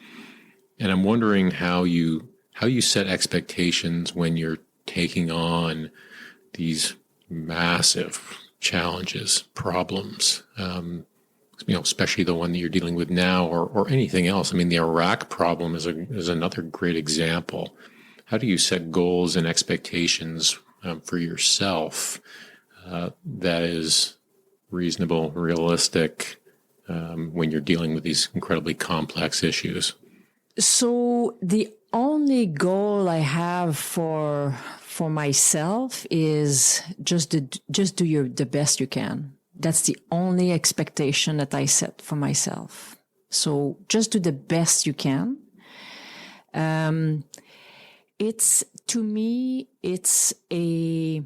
And I'm wondering how you set expectations when you're taking on these massive challenges, problems, especially the one that you're dealing with now, or anything else. I mean, the Iraq problem is another great example. How do you set goals and expectations for yourself that is reasonable, realistic, when you're dealing with these incredibly complex issues? So the only goal I have for myself is just do the best you can. That's the only expectation that I set for myself. So just do the best you can. To me, it's a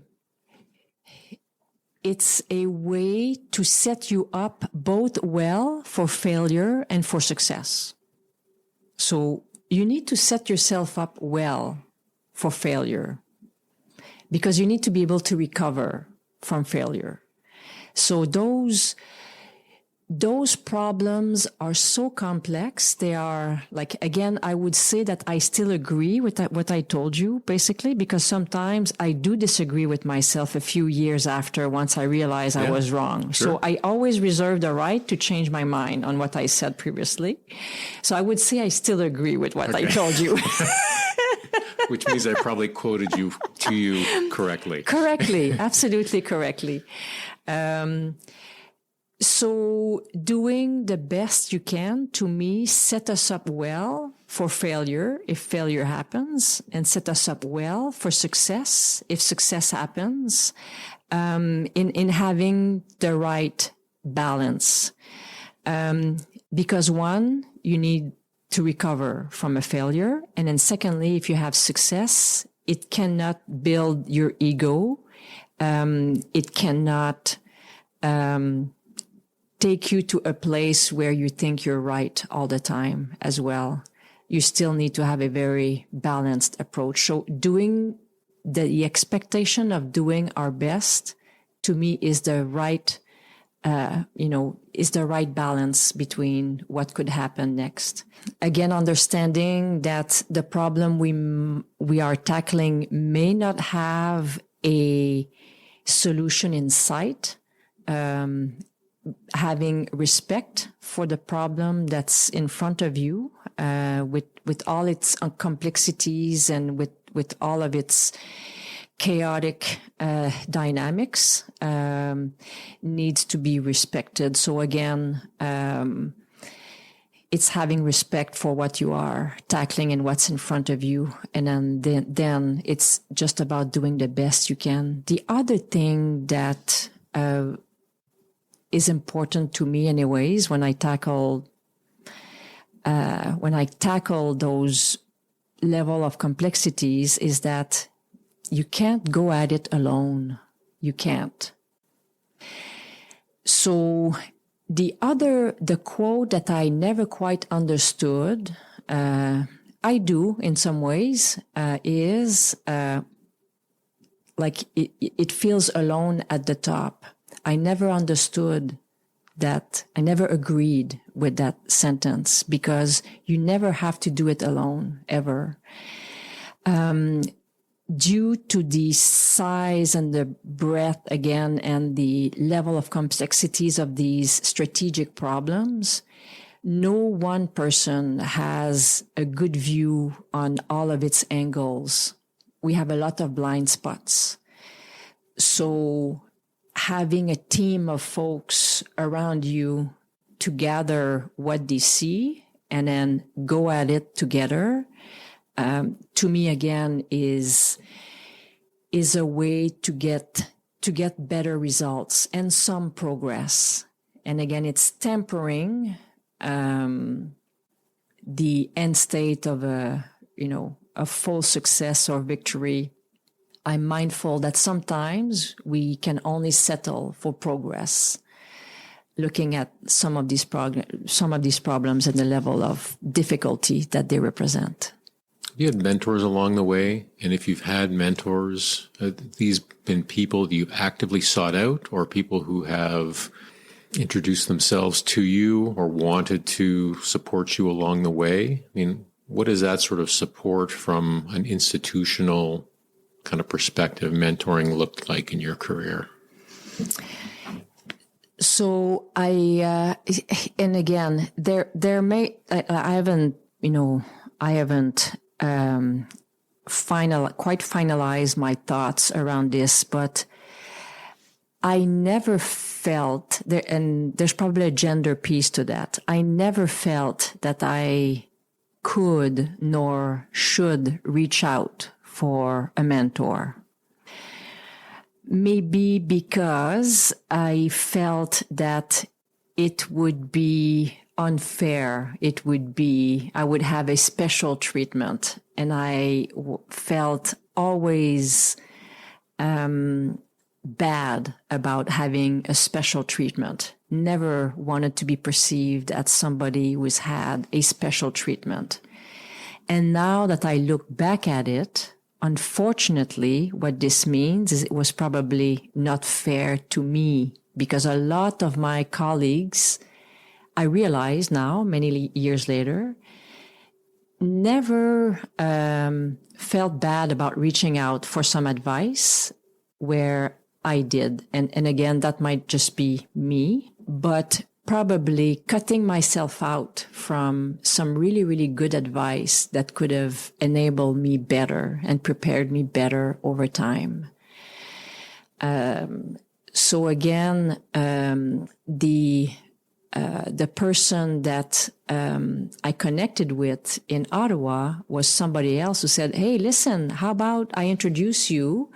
way to set you up both well for failure and for success. So you need to set yourself up well for failure because you need to be able to recover from failure. So those problems are so complex. They are like, again, I would say that I still agree with what I told you, basically, because sometimes I do disagree with myself a few years after, once I realize I was wrong. Sure. So I always reserve the right to change my mind on what I said previously. So I would say I still agree with what I told you. Which means I probably quoted you correctly. Correctly, absolutely correctly. So doing the best you can, to me, set us up well for failure if failure happens, and set us up well for success if success happens, in having the right balance. Because one, you need to recover from a failure. And then secondly, if you have success, it cannot build your ego. It cannot take you to a place where you think you're right all the time as well. You still need to have a very balanced approach. So doing the expectation of doing our best, to me, is the right, is the right balance between what could happen next. Again, understanding that the problem we are tackling may not have a solution in sight. Having respect for the problem that's in front of you, with all its complexities and with all of its chaotic dynamics, needs to be respected. So again, it's having respect for what you are tackling and what's in front of you, and then it's just about doing the best you can. The other thing that is important to me anyways when I tackle those level of complexities is that you can't go at it alone. You can't. So the quote that I never quite understood, I do in some ways, is like it feels alone at the top. I never understood that. I never agreed with that sentence, because you never have to do it alone, ever. Due to the size and the breadth, again, and the level of complexities of these strategic problems, no one person has a good view on all of its angles. We have a lot of blind spots. So having a team of folks around you to gather what they see and then go at it together, to me, again, is a way to get better results and some progress. And again, it's tempering the end state of a full success or victory. I'm mindful that sometimes we can only settle for progress, looking at some of these problems and the level of difficulty that they represent. You had mentors along the way, and if you've had mentors, these been people you actively sought out, or people who have introduced themselves to you or wanted to support you along the way? I mean, what does that sort of support from an institutional kind of perspective mentoring looked like in your career? So and again, I haven't finalized my thoughts around this, but I never felt there, and there's probably a gender piece to that. I never felt that I could nor should reach out for a mentor. maybe because I felt that it would be unfair. I would have a special treatment. And I felt always bad about having a special treatment. Never wanted to be perceived as somebody who's had a special treatment. And now that I look back at it, unfortunately, what this means is it was probably not fair to me, because a lot of my colleagues, I realize now, many years later, never felt bad about reaching out for some advice where I did. And again, that might just be me, but probably cutting myself out from some really, really good advice that could have enabled me better and prepared me better over time. So again, the person that I connected with in Ottawa was somebody else who said, "Hey, listen, how about I introduce you?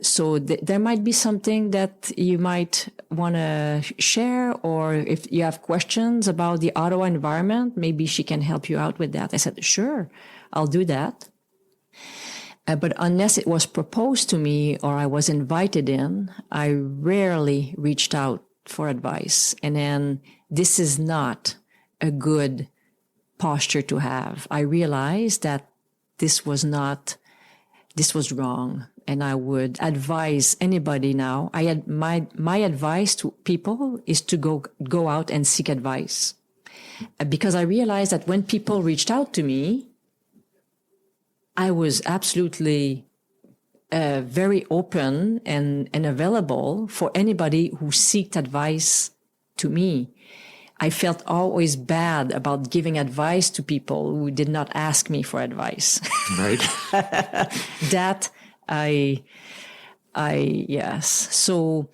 So there might be something that you might want to share, or if you have questions about the Ottawa environment, maybe she can help you out with that." I said, "Sure, I'll do that." But unless it was proposed to me or I was invited in, I rarely reached out for advice. And then this is not a good posture to have. I realized that this was wrong. And I would advise anybody now. I had my advice to people is to go out and seek advice, because I realized that when people reached out to me, I was absolutely very open and available for anybody who sought advice to me. I felt always bad about giving advice to people who did not ask me for advice. Right. That yes. So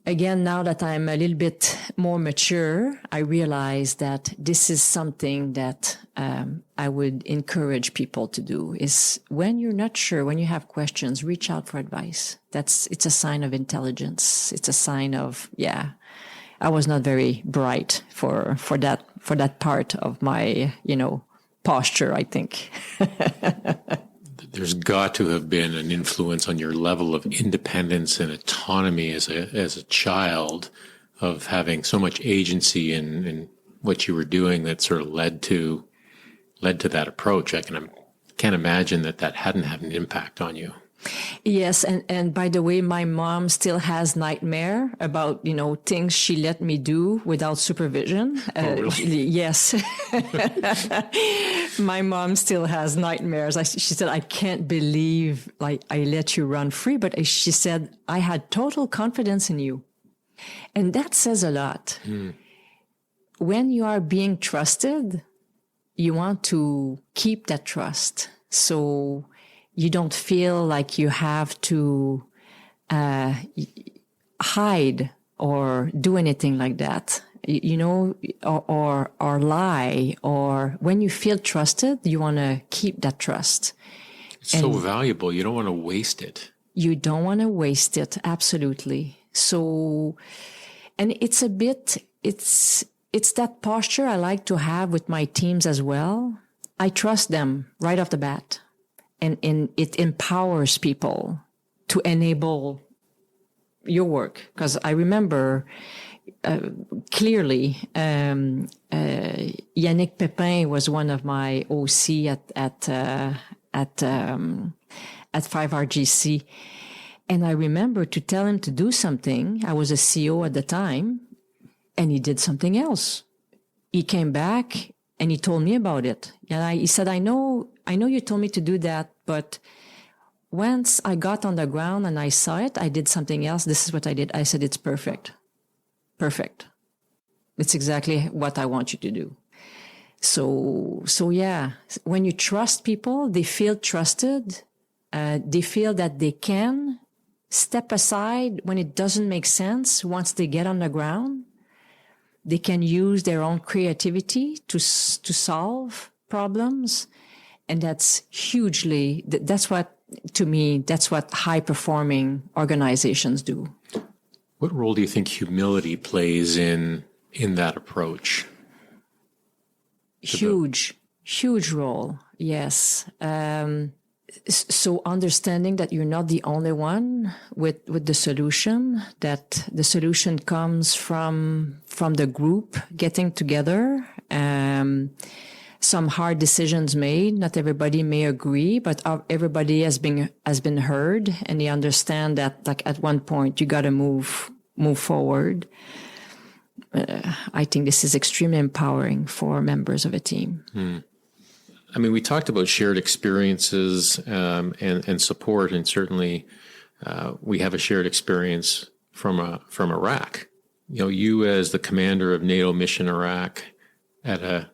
again, now that I'm a little bit more mature, I realize that this is something that I would encourage people to do, is when you're not sure, when you have questions, reach out for advice. It's a sign of intelligence. It's a sign of, I was not very bright for that part of my, posture, I think. There's got to have been an influence on your level of independence and autonomy as a child, of having so much agency in what you were doing, that sort of led to that approach. I can't imagine that hadn't had an impact on you. Yes, and by the way, my mom still has nightmare about, things she let me do without supervision. Oh, really? Yes. My mom still has nightmares. She said, "I can't believe I let you run free." But she said, "I had total confidence in you." And that says a lot. When you are being trusted, you want to keep that trust. So you don't feel like you have to hide or do anything like that, or lie. Or when you feel trusted, you want to keep that trust. It's so valuable. You don't want to waste it. You don't want to waste it. Absolutely. So, and it's that posture I like to have with my teams as well. I trust them right off the bat. And it empowers people to enable your work. Because I remember clearly, Yannick Pépin was one of my OC at 5RGC. And I remember to tell him to do something. I was a CO at the time, and he did something else. He came back and he told me about it. And he said, I know you told me to do that, but once I got on the ground and I saw it, I did something else. This is what I did. I said, it's perfect. Perfect. It's exactly what I want you to do. So yeah, when you trust people, they feel trusted. They feel that they can step aside when it doesn't make sense. Once they get on the ground, they can use their own creativity to solve problems. And that's to me, that's what high-performing organizations do. What role do you think humility plays in that approach? Huge role, yes. So understanding that you're not the only one with the solution, that the solution comes from the group getting together, some hard decisions made. Not everybody may agree, but everybody has been heard, and they understand that, like, at one point you got to move forward. I think this is extremely empowering for members of a team. I mean, we talked about shared experiences and support, and certainly we have a shared experience from Iraq. You as the commander of NATO Mission Iraq at a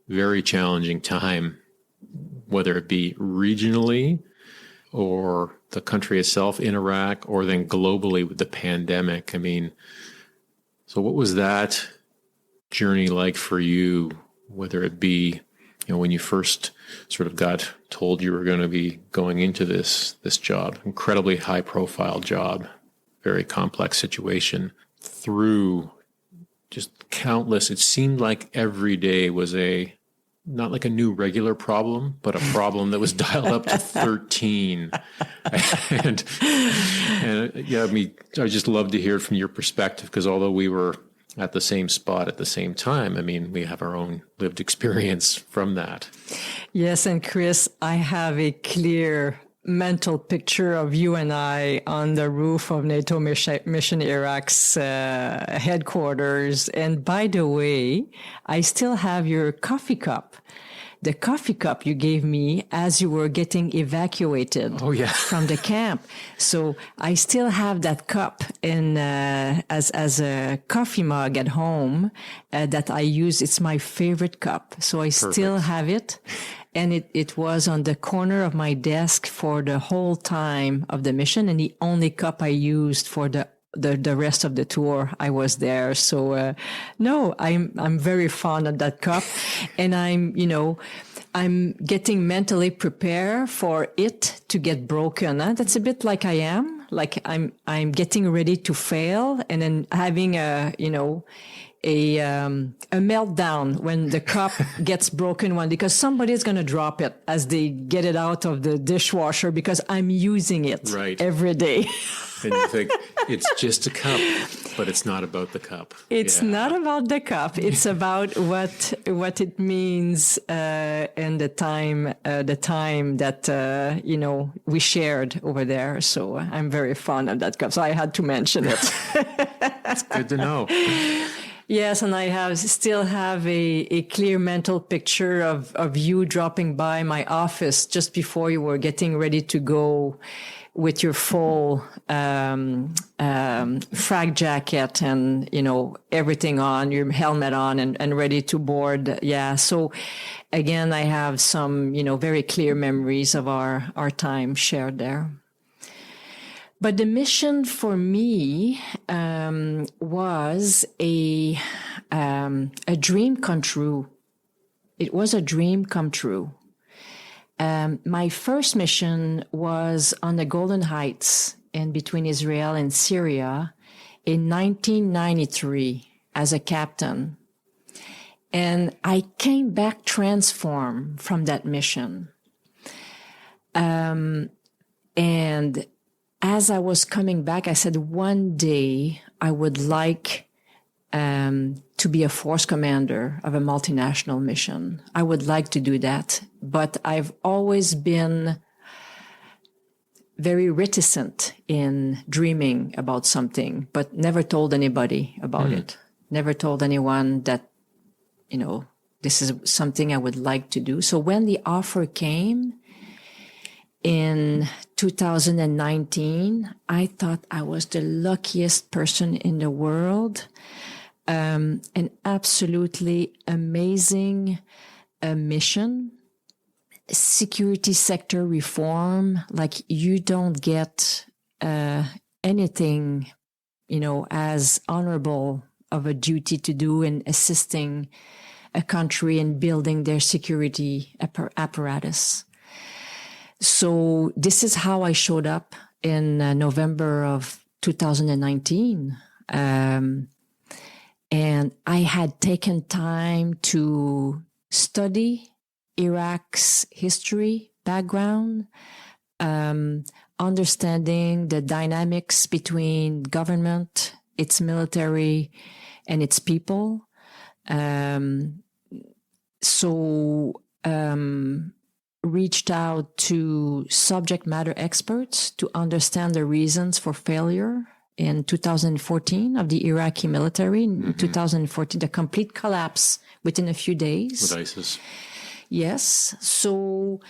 very challenging time, whether it be regionally or the country itself in Iraq, or then globally with the pandemic. I mean, so what was that journey like for you, whether it be, when you first sort of got told you were going to be going into this job, incredibly high profile job, very complex situation, through just countless, it seemed like every day was not like a new regular problem, but a problem that was dialed up to 13. and yeah, I just love to hear from your perspective, because although we were at the same spot at the same time, I mean, we have our own lived experience from that. Yes, and Chris, I have a clear mental picture of you and I on the roof of NATO Mission Iraq's headquarters. And by the way, I still have your coffee cup. The coffee cup you gave me as you were getting evacuated from the camp. So I still have that cup as a coffee mug at home that I use. It's my favorite cup. So I still have it. And it was on the corner of my desk for the whole time of the mission, and the only cup I used for the rest of the tour I was there. So no, I'm very fond of that cup, and I'm getting mentally prepared for it to get broken. That's a bit like I am. Like I'm getting ready to fail, and then having a meltdown when the cup gets broken because somebody's going to drop it as they get it out of the dishwasher, because I'm using it every day. And you think it's just a cup, but it's not about the cup. It's not about the cup. It's about what it means and the time that we shared over there. So I'm very fond of that cup. So I had to mention it. It's good to know. Yes, and I still have a clear mental picture of you dropping by my office just before you were getting ready to go with your full frag jacket and everything on, your helmet on, and ready to board. Yeah. So again, I have some very clear memories of our time shared there. But the mission for me was a dream come true. It was a dream come true. My first mission was on the Golden Heights in between Israel and Syria in 1993 as a captain. And I came back transformed from that mission. And as I was coming back, I said, one day I would like to be a force commander of a multinational mission. I would like to do that. But I've always been very reticent in dreaming about something, but never told anybody about it. Never told anyone that, this is something I would like to do. So when the offer came in 2019, I thought I was the luckiest person in the world. An absolutely amazing mission, security sector reform. Like, you don't get anything, as honorable of a duty to do in assisting a country in building their security apparatus. So this is how I showed up in November of 2019. And I had taken time to study Iraq's history, background, understanding the dynamics between government, its military, and its people. Reached out to subject matter experts to understand the reasons for failure in 2014 of the Iraqi military. In 2014, the complete collapse within a few days. With ISIS. Yes. So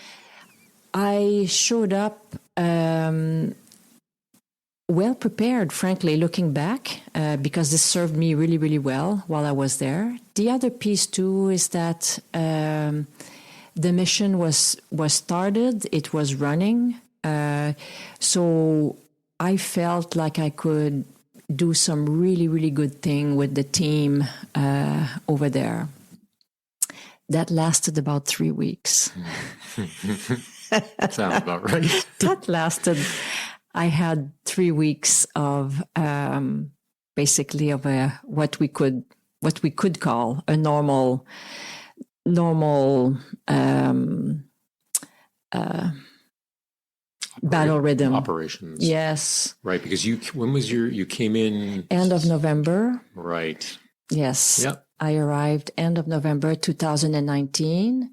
I showed up well prepared, frankly, looking back, because this served me really, really well while I was there. The other piece, too, is that the mission was started, it was running. So I felt like I could do some really, really good thing with the team over there. That lasted about 3 weeks. Sounds about right. That lasted. I had 3 weeks of basically of what we could call a normal battle rhythm operations. Yes. Right, because when was you came in? End of November. Right. Yes. Yep. I arrived end of November 2019.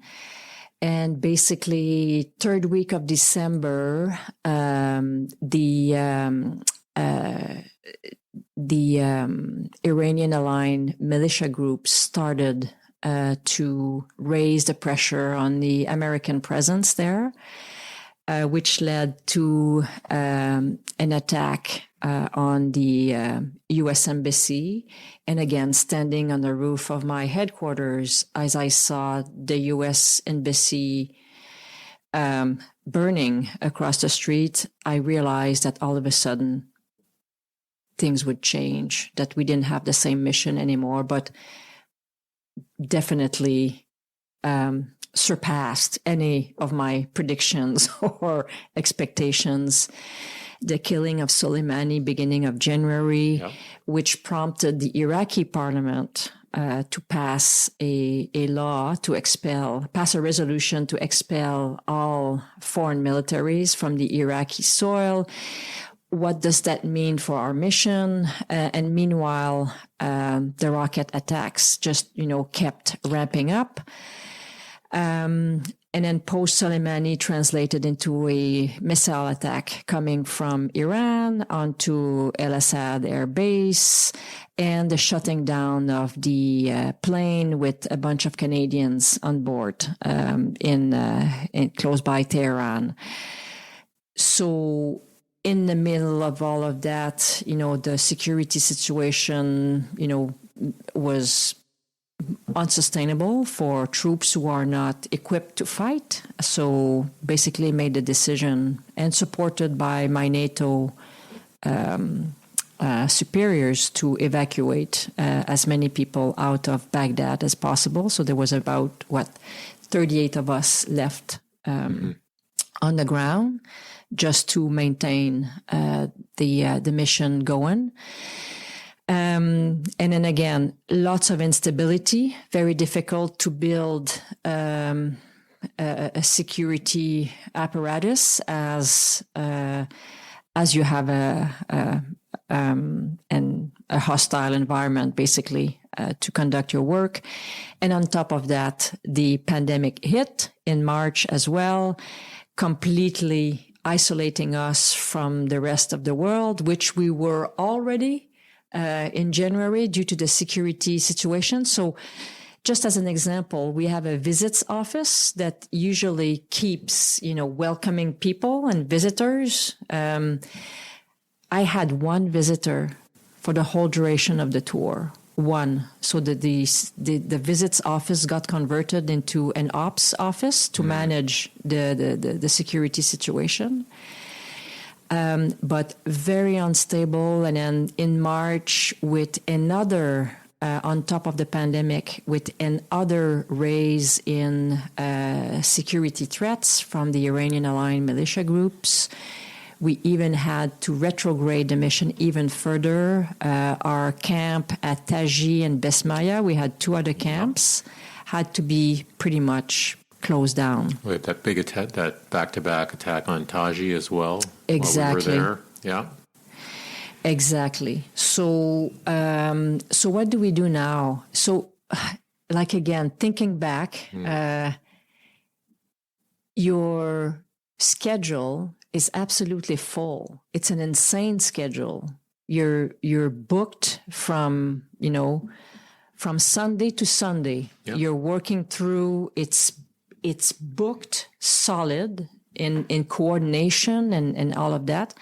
And basically, third week of December, the Iranian-aligned militia groups started to raise the pressure on the American presence there, which led to an attack on the U.S. Embassy. And again, standing on the roof of my headquarters, as I saw the U.S. Embassy burning across the street, I realized that all of a sudden things would change, that we didn't have the same mission anymore, but definitely surpassed any of my predictions or expectations. The killing of Soleimani beginning of January, which prompted the Iraqi parliament to pass a law to pass a resolution to expel all foreign militaries from the Iraqi soil. What does that mean for our mission? And meanwhile, the rocket attacks just, kept ramping up. And then post-Soleimani translated into a missile attack coming from Iran onto El Assad Air Base, and the shutting down of the plane with a bunch of Canadians on board in close by Tehran. So in the middle of all of that, the security situation, was unsustainable for troops who are not equipped to fight. So basically made the decision, and supported by my NATO superiors, to evacuate as many people out of Baghdad as possible. So there was about 38 of us left on the ground, just to maintain the mission going. And then again, lots of instability, very difficult to build a security apparatus as you have a hostile environment, basically, to conduct your work. And on top of that, the pandemic hit in March as well, completely isolating us from the rest of the world, which we were already in January due to the security situation. So just as an example, we have a visits office that usually keeps, welcoming people and visitors. I had one visitor for the whole duration of the tour. One. So the visits office got converted into an ops office to manage the security situation. But very unstable. And then in March, with another on top of the pandemic with another raise in security threats from the Iranian-aligned militia groups. We even had to retrograde the mission even further. Our camp at Taji and Besmaya, we had 2 other camps, had to be pretty much closed down. We had that big attack, that back-to-back attack on Taji as well. Exactly. While we were there. Yeah. Exactly. So what do we do now? So, like again, thinking back, your schedule is absolutely full. It's an insane schedule. You're booked from Sunday to Sunday. Yep. You're working through. It's booked solid in coordination and all of that.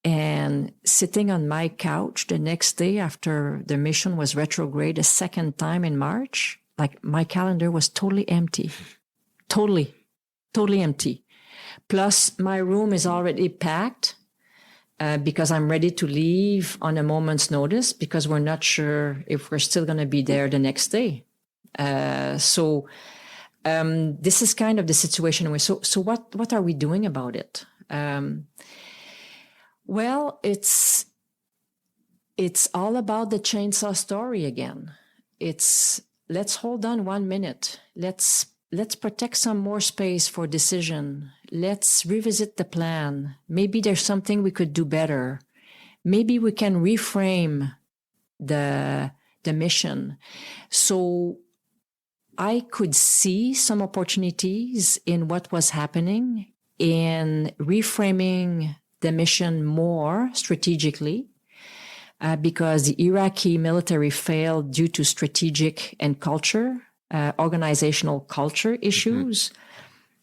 And sitting on my couch the next day after the mission was retrograde a second time in March, like my calendar was totally empty. Totally empty. Plus, my room is already packed because I'm ready to leave on a moment's notice because we're not sure if we're still going to be there the next day. So this is kind of the situation. So what are we doing about it? Well, it's all about the chainsaw story again. Let's hold on 1 minute. Let's protect some more space for decision. Let's revisit the plan. Maybe there's something we could do better. Maybe we can reframe the mission. So I could see some opportunities in what was happening in reframing the mission more strategically because the Iraqi military failed due to strategic and organizational culture issues,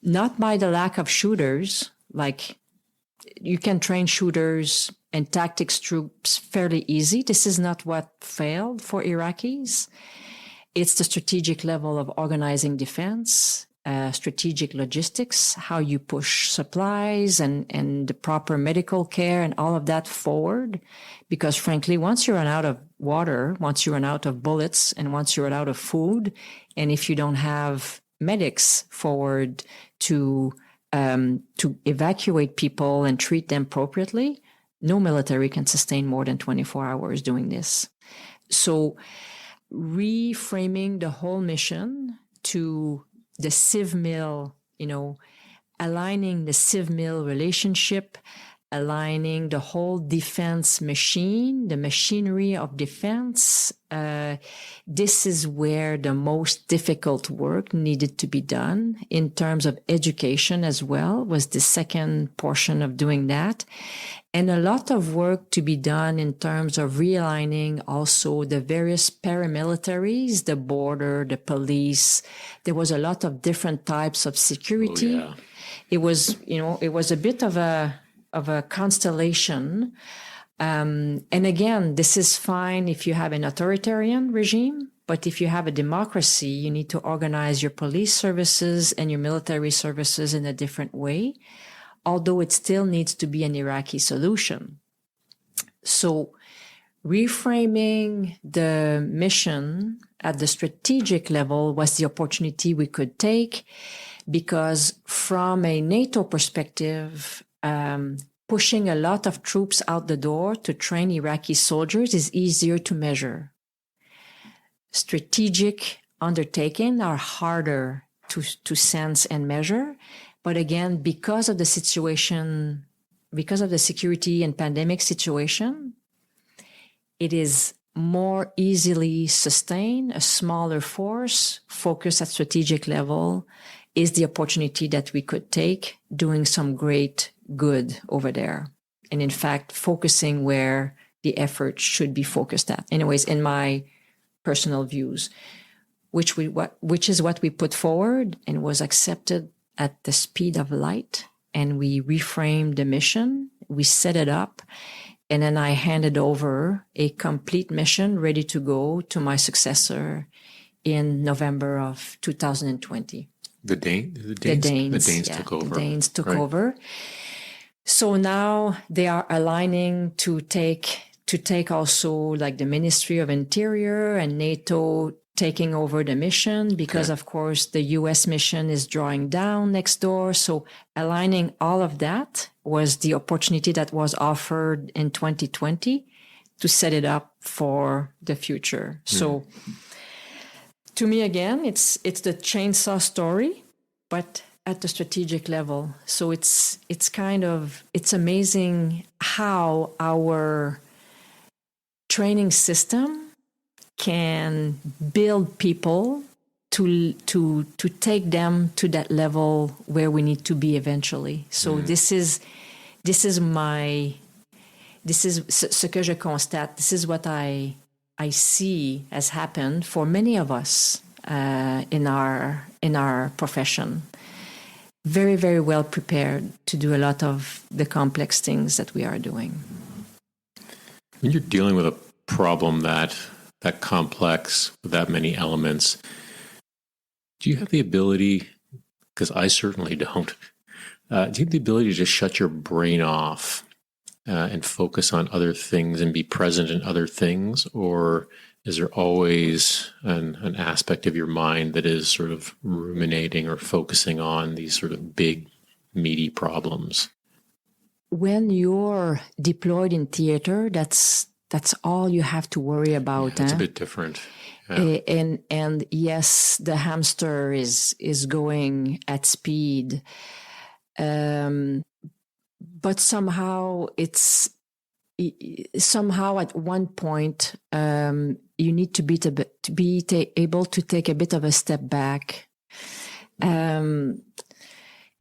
not by the lack of shooters. Like you can train shooters and tactics troops fairly easy. This is not what failed for Iraqis. It's the strategic level of organizing defense, strategic logistics, how you push supplies and the proper medical care and all of that forward. Because frankly, once you run out of water, once you run out of bullets, and once you run out of food, and if you don't have medics forward to evacuate people and treat them appropriately, no military can sustain more than 24 hours doing this. So reframing the whole mission to the civ-mil, aligning the civ-mil relationship, aligning the whole defense machine, the machinery of defense. This is where the most difficult work needed to be done in terms of education as well, was the second portion of doing that. And a lot of work to be done in terms of realigning also the various paramilitaries, the border, the police. There was a lot of different types of security. Oh, yeah. It was a bit of a constellation. And again, this is fine if you have an authoritarian regime, but if you have a democracy, you need to organize your police services and your military services in a different way, although it still needs to be an Iraqi solution. So reframing the mission at the strategic level was the opportunity we could take, because from a NATO perspective, pushing a lot of troops out the door to train Iraqi soldiers is easier to measure. Strategic undertakings are harder to sense and measure. But again, because of the situation, because of the security and pandemic situation, it is more easily sustained. A smaller force focused at strategic level is the opportunity that we could take, doing some great good over there. And in fact, focusing where the effort should be focused at. Anyways, in my personal views, which is what we put forward and was accepted at the speed of light. And we reframed the mission, we set it up, and then I handed over a complete mission ready to go to my successor in November of 2020. The Danes took over. The Danes took over. So now they are aligning to take to take also like the Ministry of Interior and NATO taking over the mission, because of course the US mission is drawing down next door. So aligning all of that was the opportunity that was offered in 2020 to set it up for the future. So to me, again, it's the chainsaw story, but at the strategic level. So it's amazing how our training system can build people to take them to that level where we need to be eventually. So this is ce que je constate. This is what I see has happened for many of us in our profession. Very, very well prepared to do a lot of the complex things that we are doing. When you're dealing with a problem that complex, with that many elements, do you have the ability, because I certainly don't, do you have the ability to just shut your brain off and focus on other things and be present in other things? Or is there always an aspect of your mind that is sort of ruminating or focusing on these sort of big, meaty problems? When you're deployed in theater, that's all you have to worry about. It's a bit different. Yeah. And yes, the hamster is going at speed. But somehow at one point, you need to be able to take a bit of a step back.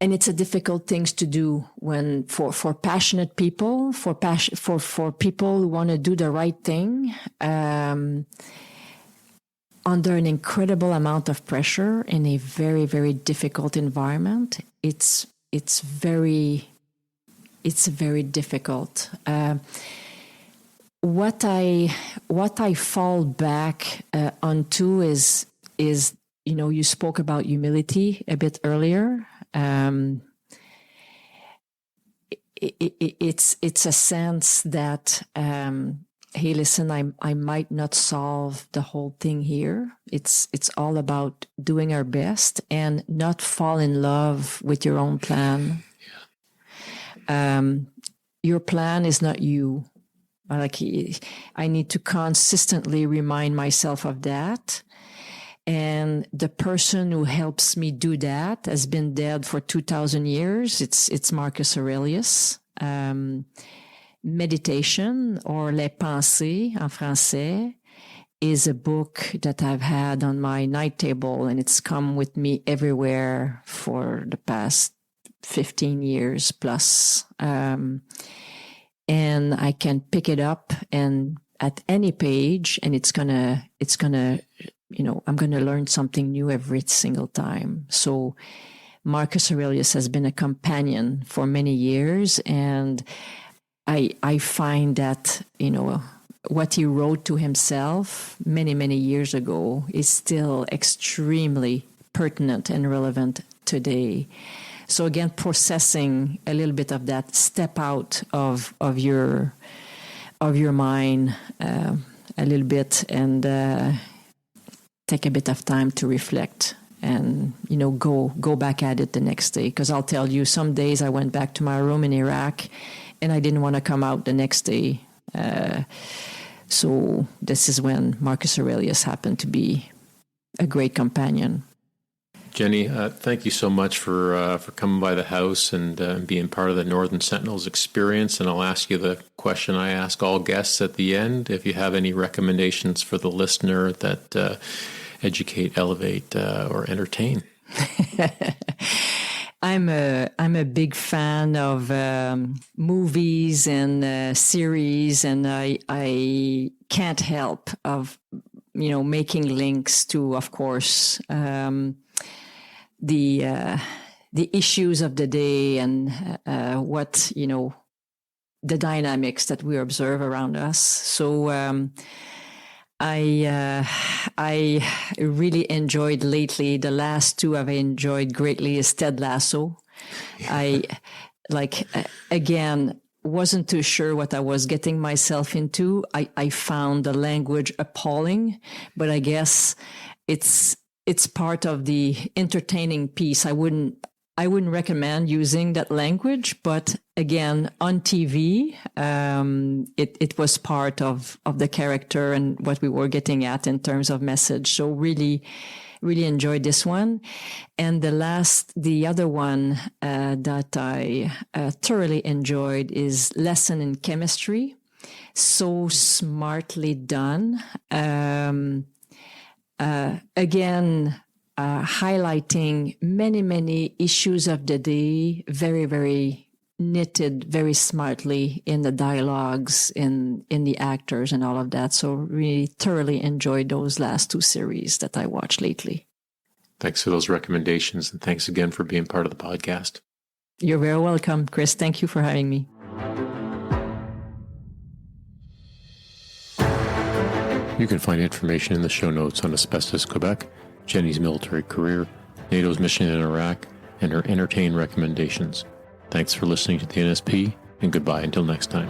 And it's a difficult thing to do when for passionate people, for people who want to do the right thing, under an incredible amount of pressure in a very, very difficult environment. It's very difficult. What I fall back onto is you spoke about humility a bit earlier. It's a sense that hey, listen, I might not solve the whole thing here. It's all about doing our best and not fall in love with your own plan. Your plan is not you. Like, I need to consistently remind myself of that. And the person who helps me do that has been dead for 2,000 years. It's Marcus Aurelius. Meditation, or Les Pensées en français, is a book that I've had on my night table, and it's come with me everywhere for the past 15 years plus. And I can pick it up and at any page, and it's gonna, I'm gonna learn something new every single time. So Marcus Aurelius has been a companion for many years, and I find that, what he wrote to himself many, many years ago is still extremely pertinent and relevant today. So again, processing a little bit of that, step out of your mind a little bit, and take a bit of time to reflect, and go back at it the next day. Because I'll tell you, some days I went back to my room in Iraq, and I didn't want to come out the next day. So this is when Marcus Aurelius happened to be a great companion. Jennie, thank you so much for coming by the house and being part of the Northern Sentinels experience. And I'll ask you the question I ask all guests at the end: if you have any recommendations for the listener that educate, elevate, or entertain. I'm a big fan of movies and series, and I can't help of making links to, of course, the issues of the day and what the dynamics that we observe around us. So I really enjoyed lately. The last two I've enjoyed greatly is Ted Lasso. I again, wasn't too sure what I was getting myself into. I found the language appalling, but I guess it's part of the entertaining piece. I wouldn't recommend using that language, but again, on TV, it was part of the character and what we were getting at in terms of message. So really enjoyed this one. And the other one that I thoroughly enjoyed is Lesson in Chemistry. So smartly done. Again, highlighting many issues of the day, very knitted very smartly in the dialogues, in the actors and all of that. So really thoroughly enjoyed those last two series that I watched lately. Thanks for those recommendations, and thanks again for being part of the podcast. You're very welcome, Chris. Thank you for having me. You can find information in the show notes on Asbestos Quebec, Jennie's military career, NATO's mission in Iraq, and her entertain recommendations. Thanks for listening to the NSP, and goodbye until next time.